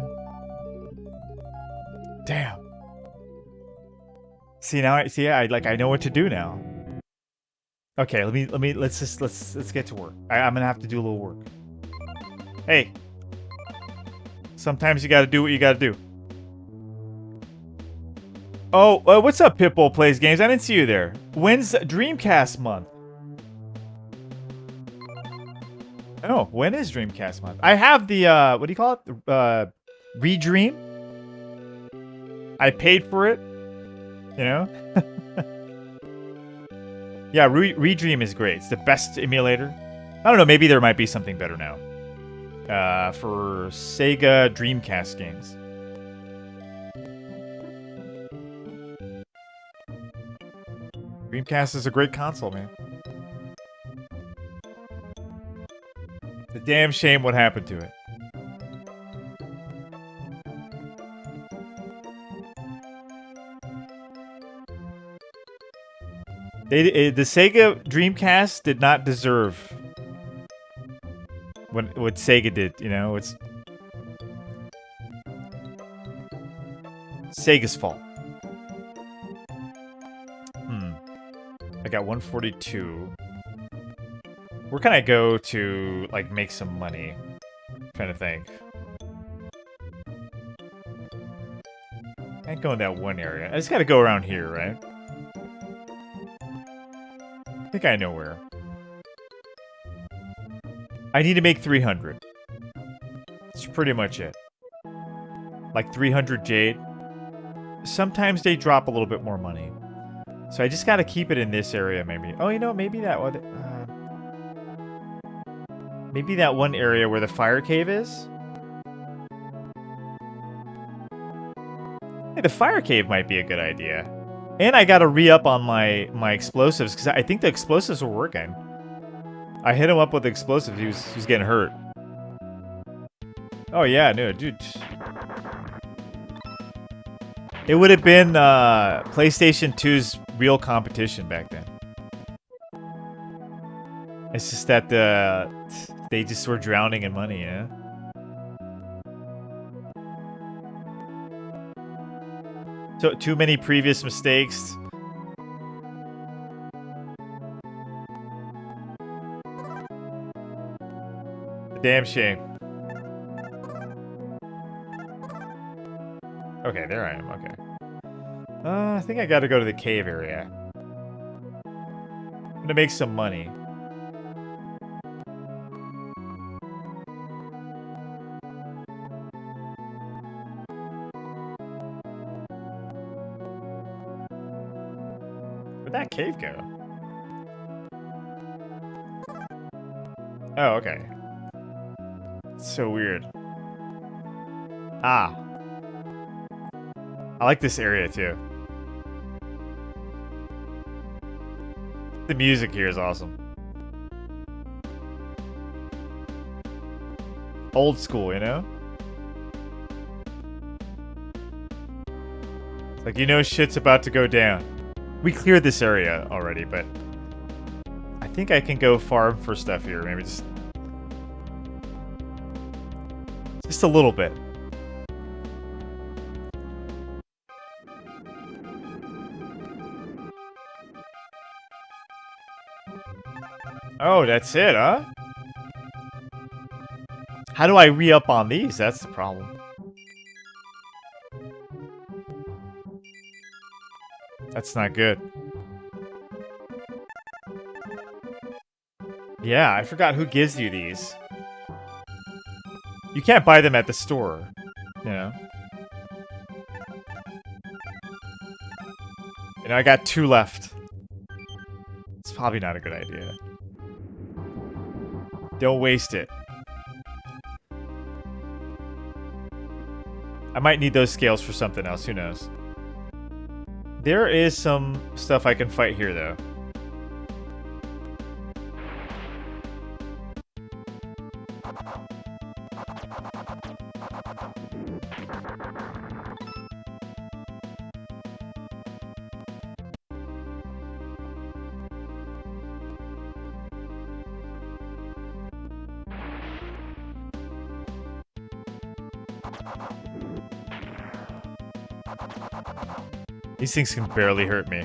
Damn. See now, I know what to do now. Okay, let's get to work. I'm gonna have to do a little work. Hey, sometimes you gotta do what you gotta do. Oh, what's up, Pitbull Plays Games? I didn't see you there. When's Dreamcast month? Oh, when is Dreamcast month? I have the, what do you call it? Redream? I paid for it. You know? Yeah, Redream is great. It's the best emulator. I don't know, maybe there might be something better now. For Sega Dreamcast games. Dreamcast is a great console, man. It's a damn shame what happened to it. The Sega Dreamcast did not deserve what Sega did, you know? It's Sega's fault. I got 142. Where can I go to, like, make some money? I'm trying to think. Can't go in that one area. I just gotta go around here, right? I think I know where. I need to make 300. That's pretty much it. Like 300 jade. Sometimes they drop a little bit more money. So I just gotta keep it in this area, maybe. Oh, you know, maybe that one... maybe that one area where the fire cave is? Hey, the fire cave might be a good idea. And I gotta re-up on my explosives, because I think the explosives were working. I hit him up with explosives, he was getting hurt. Oh yeah, no, dude. It would have been PlayStation 2's real competition back then. It's just that they just were drowning in money, yeah? So, too many previous mistakes. A damn shame. Okay, there I am, okay. I think I gotta go to the cave area. I'm gonna make some money. Where'd that cave go? Oh, okay. It's so weird. Ah. I like this area too. The music here is awesome. Old school, you know? It's like, you know shit's about to go down. We cleared this area already, but I think I can go farm for stuff here. Maybe just a little bit. Oh, that's it, huh? How do I re-up on these? That's the problem. That's not good. Yeah, I forgot who gives you these. You can't buy them at the store, you know? You know, I got 2 left. It's probably not a good idea. Don't waste it. I might need those scales for something else, who knows. There is some stuff I can fight here, though. These things can barely hurt me.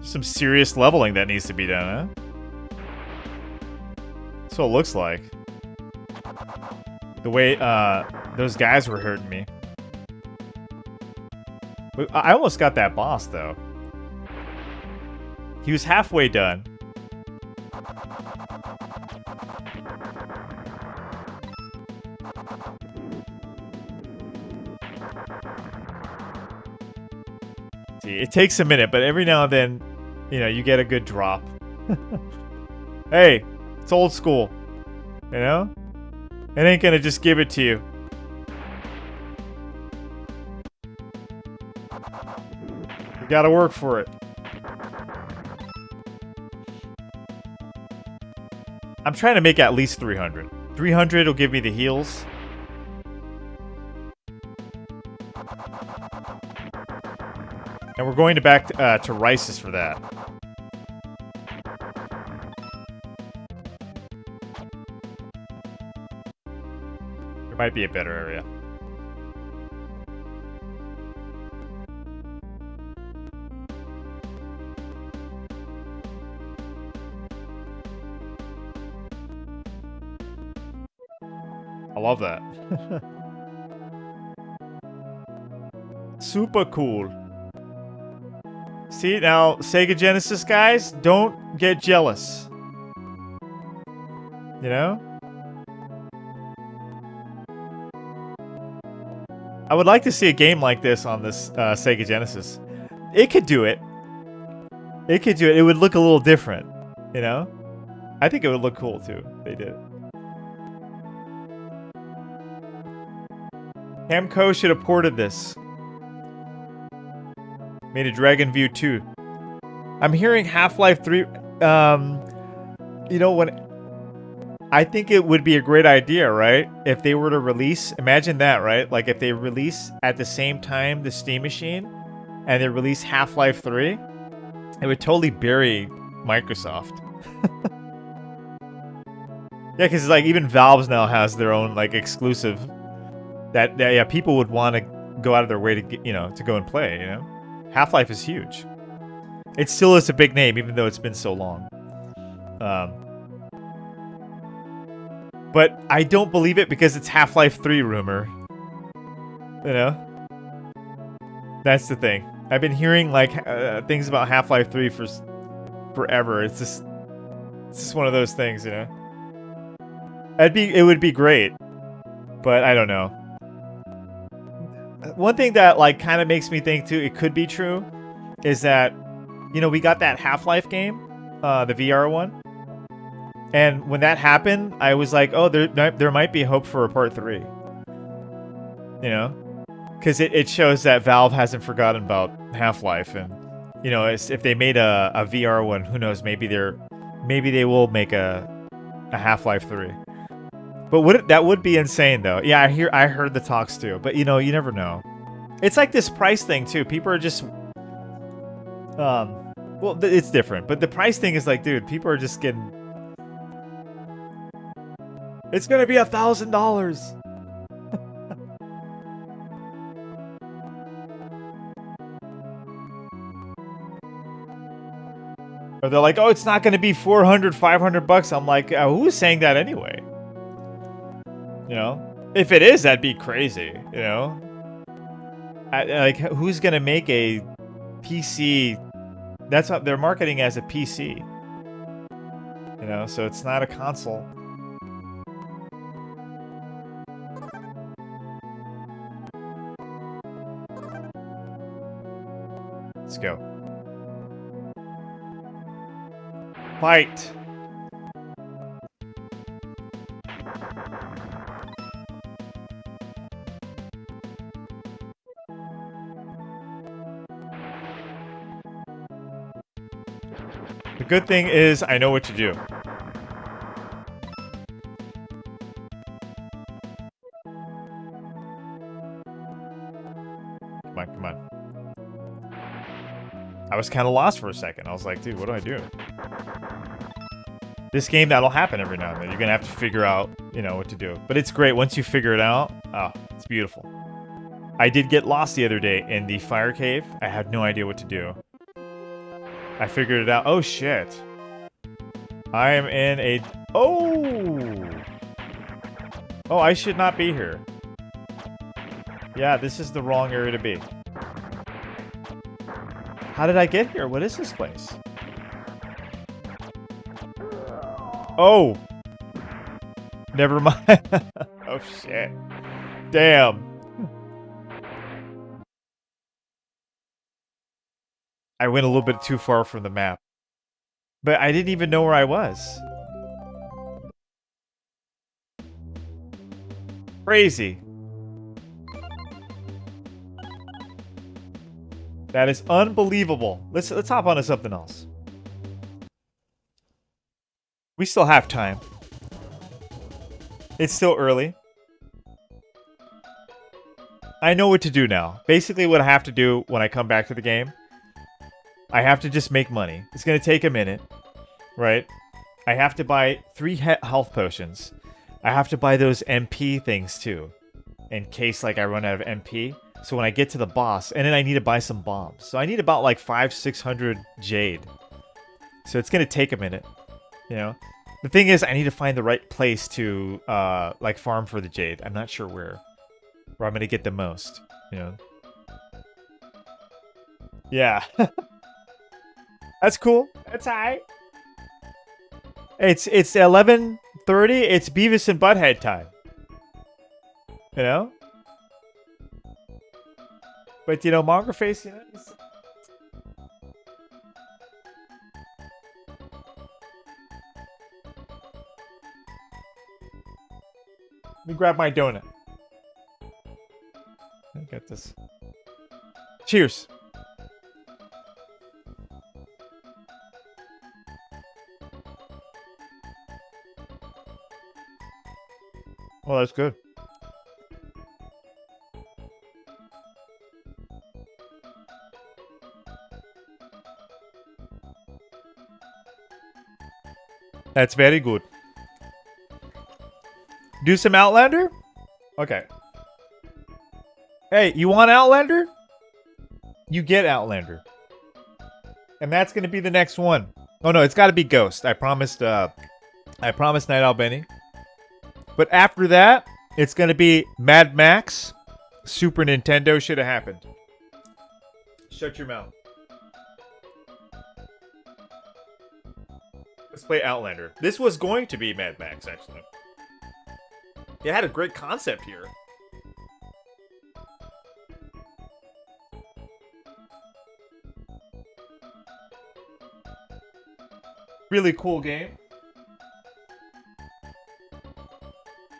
Some serious leveling that needs to be done, huh? That's what it looks like. The way those guys were hurting me. But I almost got that boss, though. He was halfway done. See, it takes a minute, but every now and then, you know, you get a good drop. Hey, it's old school. You know? It ain't gonna just give it to you. You gotta work for it. I'm trying to make at least 300. 300 will give me the heals. And we're going back to Rice's for that. There might be a better area. I love that. Super cool. See, now, Sega Genesis guys, don't get jealous. You know? I would like to see a game like this on this Sega Genesis. It could do it. It could do it. It would look a little different, you know? I think it would look cool, too, if they did it. Hamco should have ported this. Made a Dragon View 2. I'm hearing Half-Life 3... you know, when... I think it would be a great idea, right? If they were to release... Imagine that, right? Like, if they release at the same time the Steam Machine, and they release Half-Life 3, it would totally bury Microsoft. Yeah, because, like, even Valve now has their own, like, exclusive... That yeah, people would want to go out of their way to get, you know, to go and play, you know? Half-Life is huge. It still is a big name, even though it's been so long. But I don't believe it because it's Half-Life 3 rumor. You know? That's the thing. I've been hearing, like, things about Half-Life 3 for forever. It's just one of those things, you know? It would be great. But I don't know. One thing that, like, kind of makes me think, too, it could be true, is that, you know, we got that Half-Life game, the VR one, and when that happened, I was like, oh, there might be hope for a part 3, you know, because it shows that Valve hasn't forgotten about Half-Life, and, you know, if they made a VR one, who knows, maybe they will make a Half-Life 3. But that would be insane, though. Yeah, I heard the talks, too. But, you know, you never know. It's like this price thing, too. People are just... well, it's different. But the price thing is like, dude, people are just getting... It's gonna be $1,000! Or they're like, oh, it's not gonna be 400, 500 bucks. I'm like, who's saying that anyway? You know, if it is, that'd be crazy. You know, like, who's gonna make a PC? That's what they're marketing as, a PC. You know, so it's not a console. Let's go. Fight. The good thing is I know what to do. Come on, come on. I was kind of lost for a second. I was like, dude, what do I do? This game, that'll happen every now and then. You're going to have to figure out, you know, what to do. But it's great. Once you figure it out, oh, it's beautiful. I did get lost the other day in the fire cave. I had no idea what to do. I figured it out. Oh, shit. I am in a... Oh! Oh, I should not be here. Yeah, this is the wrong area to be. How did I get here? What is this place? Oh! Never mind. Oh, shit. Damn. I went a little bit too far from the map. But I didn't even know where I was. Crazy. That is unbelievable. Let's hop on to something else. We still have time. It's still early. I know what to do now. Basically what I have to do when I come back to the game, I have to just make money. It's going to take a minute, right? I have to buy 3 health potions. I have to buy those MP things too, in case like I run out of MP. So when I get to the boss, and then I need to buy some bombs. So I need about like 500-600 jade. So it's going to take a minute, you know? The thing is, I need to find the right place to like farm for the jade. I'm not sure where I'm going to get the most, you know? Yeah. That's cool. That's alright. It's 11:30. It's Beavis and Butthead time. You know? But, you know, Mongerface, you know, let me grab my donut. I got this. Cheers. Well, that's good. That's very good. Do some Outlander? Okay. Hey, you want Outlander? You get Outlander. And that's going to be the next one. Oh no, it's got to be Ghost. I promised Night Owl Benny. But after that, it's going to be Mad Max. Super Nintendo should have happened. Shut your mouth. Let's play Outlander. This was going to be Mad Max, actually. It had a great concept here. Really cool game.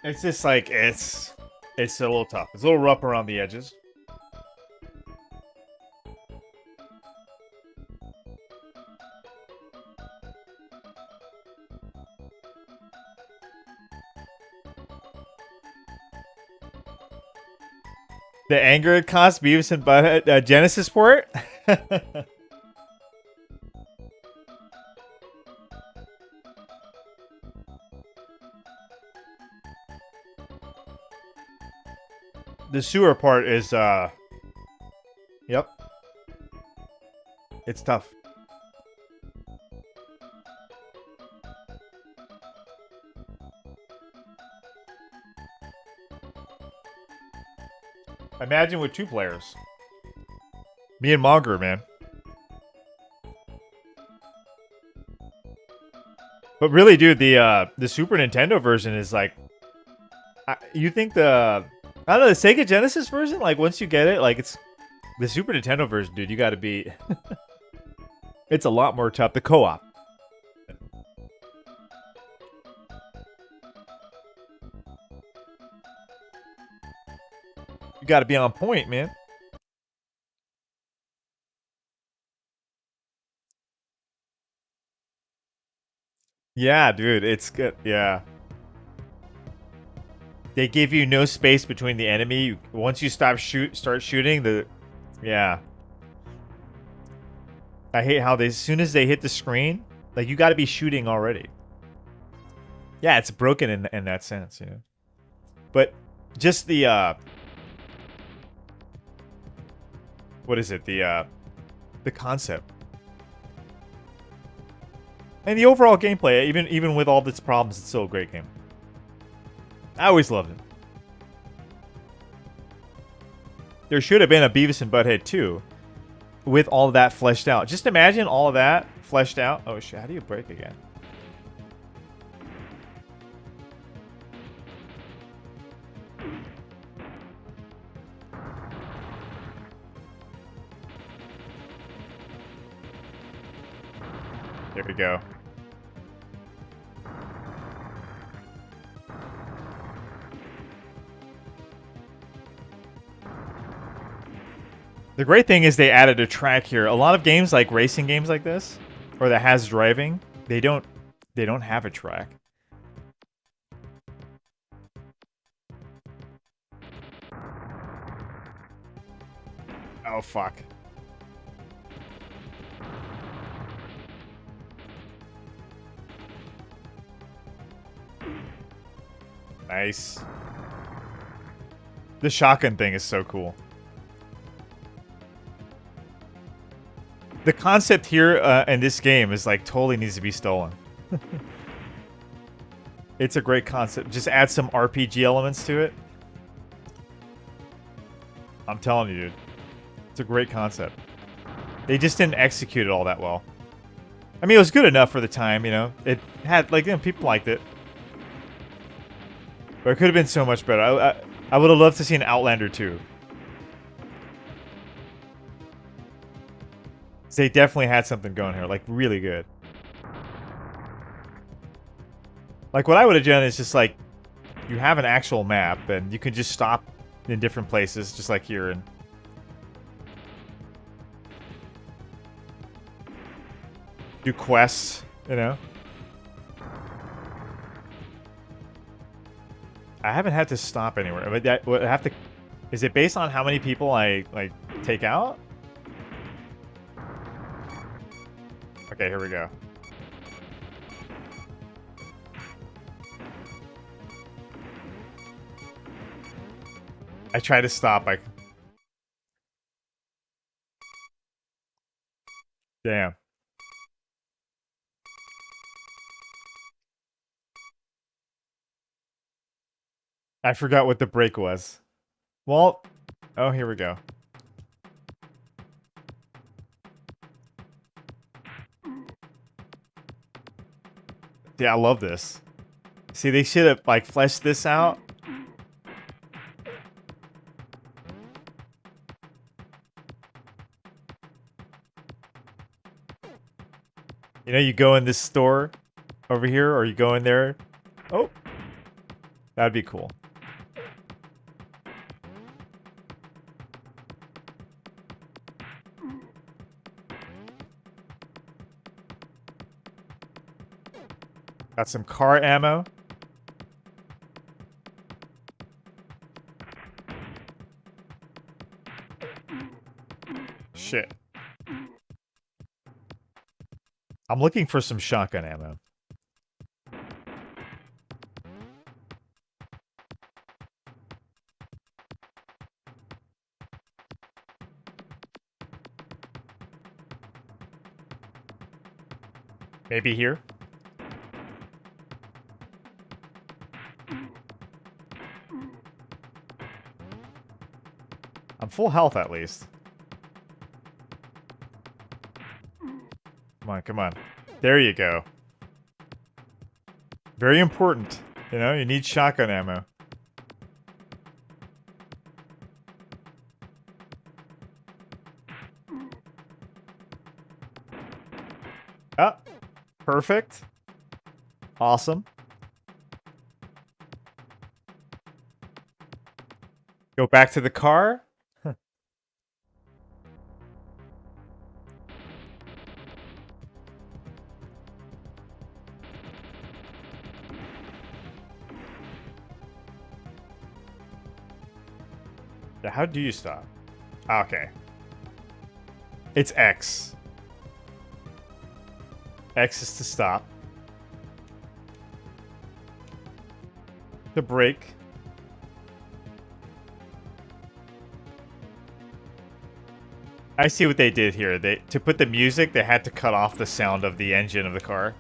It's just like, it's a little tough. It's a little rough around the edges. The anger it cost Beavis and Butthead Genesis port? The sewer part is, yep. It's tough. Imagine with 2 players. Me and Monger, man. But really, dude, the Super Nintendo version is like... you think the... I don't know, the Sega Genesis version? Like, once you get it, like, it's... The Super Nintendo version, dude, you gotta be... It's a lot more tough. The co-op. You gotta be on point, man. Yeah, dude, it's good. Yeah. They give you no space between the enemy. Once you start shooting, the... Yeah. I hate how they, as soon as they hit the screen, like you got to be shooting already. Yeah, it's broken in that sense, you know. But just the what is it? The concept and the overall gameplay, even with all its problems, it's still a great game. I always loved it. There should have been a Beavis and Butthead 2 with all of that fleshed out. Just imagine all of that fleshed out. Oh shit, how do you break again? There we go. The great thing is they added a track here. A lot of games, like racing games like this, or that has driving, they don't have a track. Oh fuck. Nice. The shotgun thing is so cool. The concept here in this game is like totally needs to be stolen. It's a great concept. Just add some RPG elements to it. I'm telling you, dude. It's a great concept. They just didn't execute it all that well. I mean, it was good enough for the time, you know. It had, like, you know, people liked it. But it could have been so much better. I would have loved to see an Outlander 2. They definitely had something going here, like, really good. Like, what I would have done is just, like, you have an actual map, and you can just stop in different places, just like here, and do quests, you know? I haven't had to stop anywhere. But that would have to. Is it based on how many people I like take out? Okay, here we go. I try to stop. Damn. I forgot what the break was. Well, oh, here we go. Yeah, I love this. See, they should have, like, fleshed this out. You know, you go in this store over here, or you go in there. Oh, that'd be cool. Got some car ammo. Shit. I'm looking for some shotgun ammo. Maybe here? I'm full health at least. Come on, come on. There you go. Very important. You know, you need shotgun ammo. Ah, perfect. Awesome. Go back to the car. Yeah, how do you stop? Okay. It's X. X is to stop. To brake. I see what they did here. To put the music, they had to cut off the sound of the engine of the car.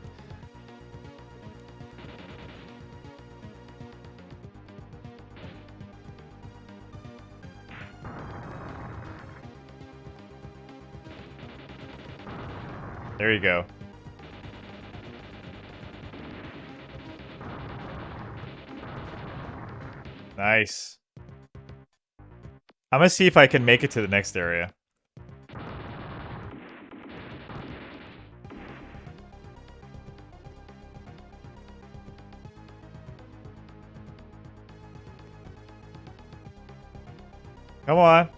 There you go. Nice. I'm gonna see if I can make it to the next area. Come on.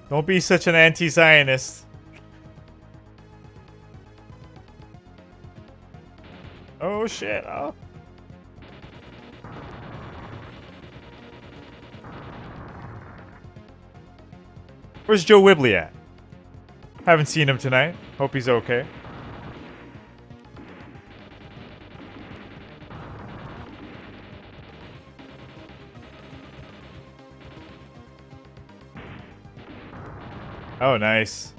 Don't be such an anti-Zionist. Oh shit. Oh. Where's Joe Wibley at? Haven't seen him tonight. Hope he's okay. Oh, nice.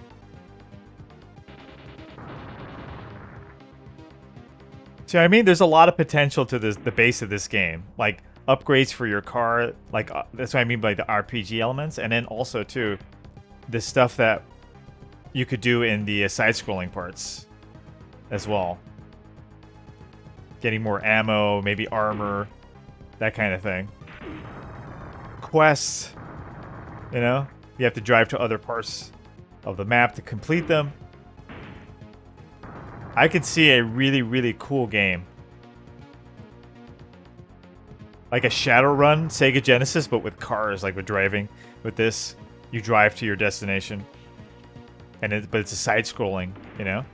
See, I mean, there's a lot of potential to the base of this game. Like, upgrades for your car. Like, that's what I mean by the RPG elements. And then also, too, the stuff that you could do in the side-scrolling parts as well. Getting more ammo, maybe armor, that kind of thing. Quests, you know? You have to drive to other parts of the map to complete them. I could see a really, really cool game. Like a Shadowrun Sega Genesis, but with cars, like with driving. With this, you drive to your destination. But it's a side-scrolling, you know?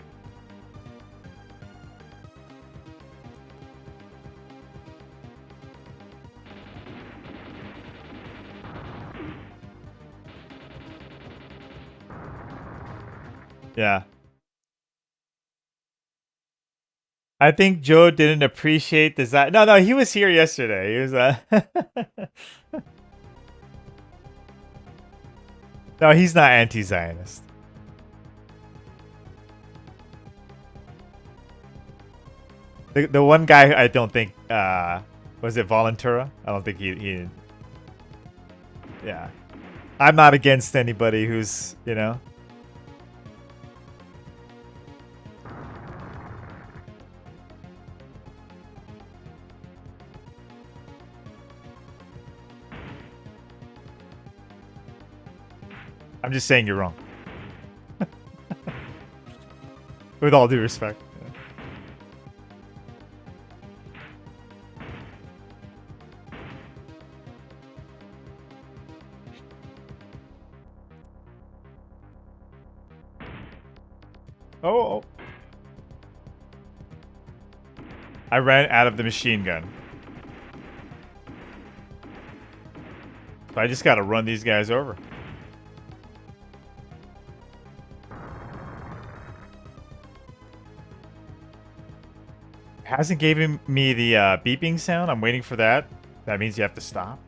Yeah. I think Joe didn't appreciate the No, he was here yesterday. He was No, he's not anti-Zionist. The one guy I don't think was it Volentura? I don't think he yeah. I'm not against anybody who's, you know. I'm just saying you're wrong. With all due respect. Oh. I ran out of the machine gun. So I just gotta run these guys over. Hasn't given me the beeping sound. I'm waiting for that. That means you have to stop.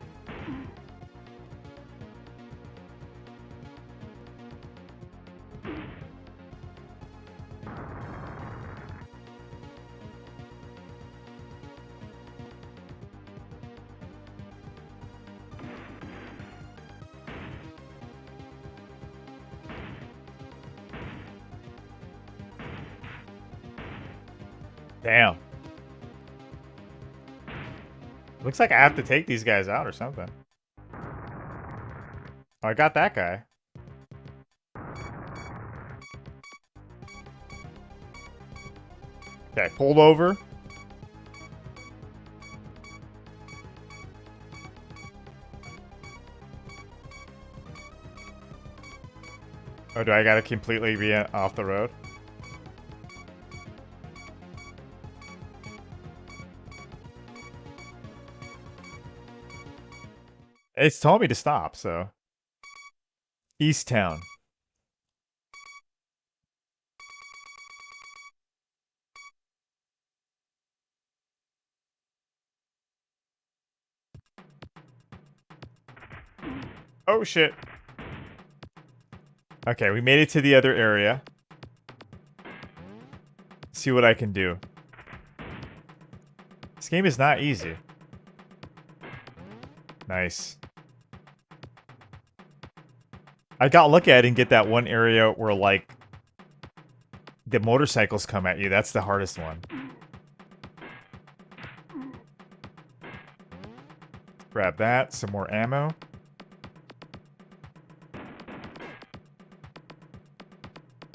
Damn. Looks like I have to take these guys out or something. Oh, I got that guy. Okay, pulled over. Oh, do I gotta completely be off the road? It's told me to stop, so. East Town. Oh, shit. Okay, we made it to the other area. See what I can do. This game is not easy. Nice. I got lucky I didn't get that one area where, like, the motorcycles come at you. That's the hardest one. Grab that. Some more ammo.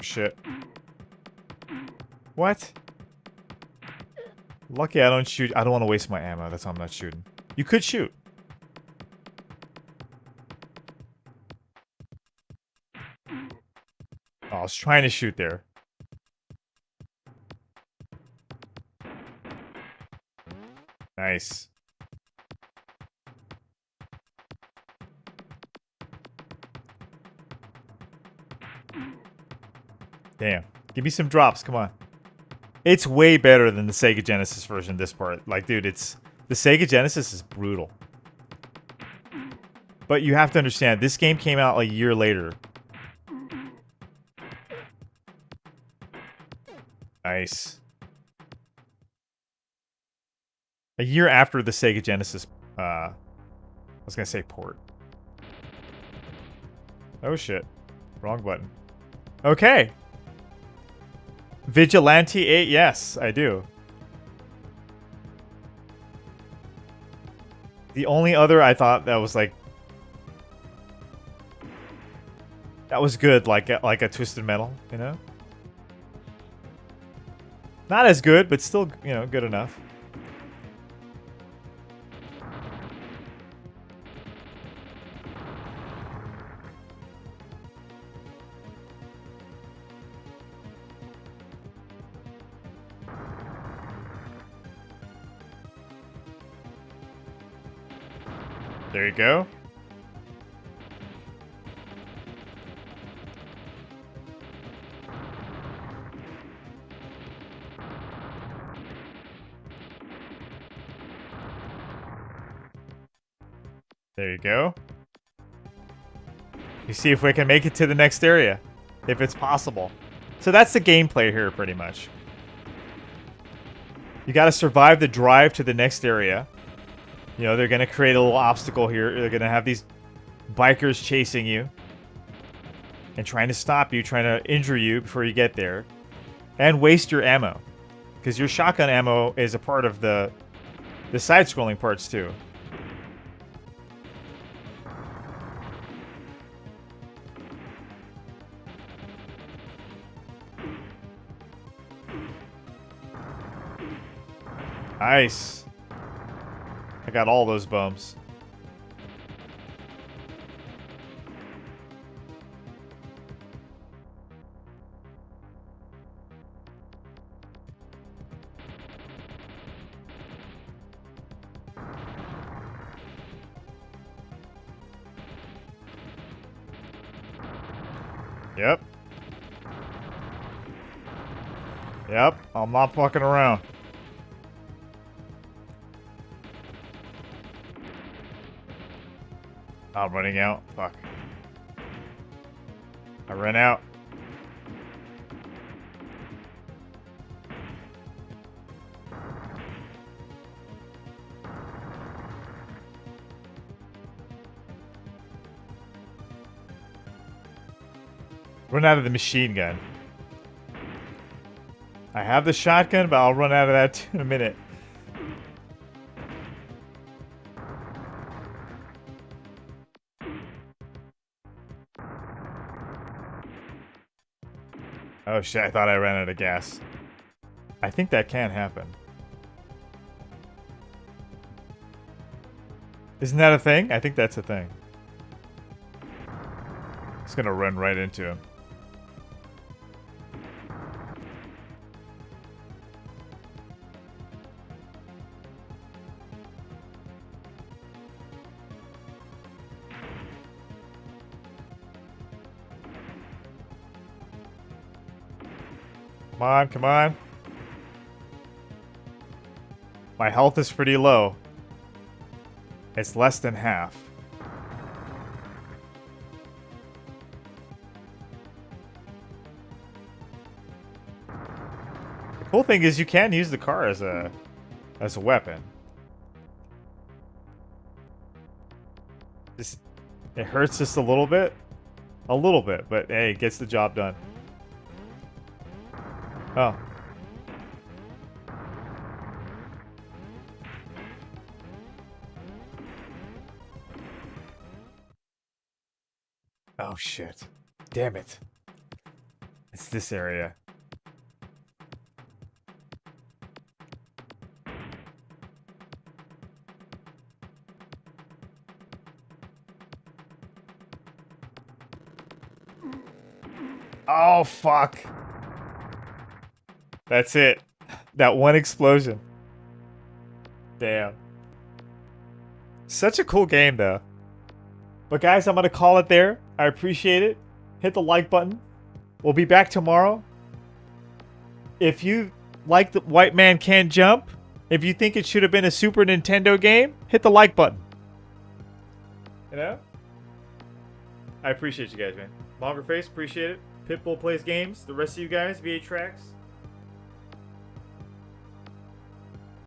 Shit. What? Lucky I don't shoot. I don't want to waste my ammo. That's why I'm not shooting. You could shoot. Oh, I was trying to shoot there. Nice. Damn. Give me some drops. Come on. It's way better than the Sega Genesis version, this part. Like, dude, it's... The Sega Genesis is brutal. But you have to understand, this game came out a year later. Nice. A year after the Sega Genesis, I was gonna say port. Oh shit. Wrong button. Okay. Vigilante 8, yes, I do. The only other I thought that was like... That was good, like a Twisted Metal, you know? Not as good, but still, you know, good enough. There you go. There you go. You see if we can make it to the next area, if it's possible. So that's the gameplay here, pretty much. You gotta survive the drive to the next area. You know, they're gonna create a little obstacle here. They're gonna have these bikers chasing you. And trying to stop you, trying to injure you before you get there. And waste your ammo. Because your shotgun ammo is a part of the side-scrolling parts, too. Nice. I got all those bums. Yep. Yep, I'm not fucking around. I'm running out. Fuck. I ran out. Run out of the machine gun. I have the shotgun, but I'll run out of that in a minute. Oh shit, I thought I ran out of gas. I think that can happen. Isn't that a thing? I think that's a thing. It's gonna run right into him. Come on, come on. My health is pretty low. It's less than half. Cool thing is you can use the car as a weapon. Just, it hurts just a little bit, but hey, it gets the job done. Oh. Oh shit. Damn it. It's this area. Oh fuck. That's it. That one explosion. Damn. Such a cool game though. But guys, I'm going to call it there. I appreciate it. Hit the like button. We'll be back tomorrow. If you like the White Man Can't Jump, if you think it should have been a Super Nintendo game, hit the like button. You know? I appreciate you guys, man. Longer Face, appreciate it. Pitbull plays games. The rest of you guys, VA Tracks,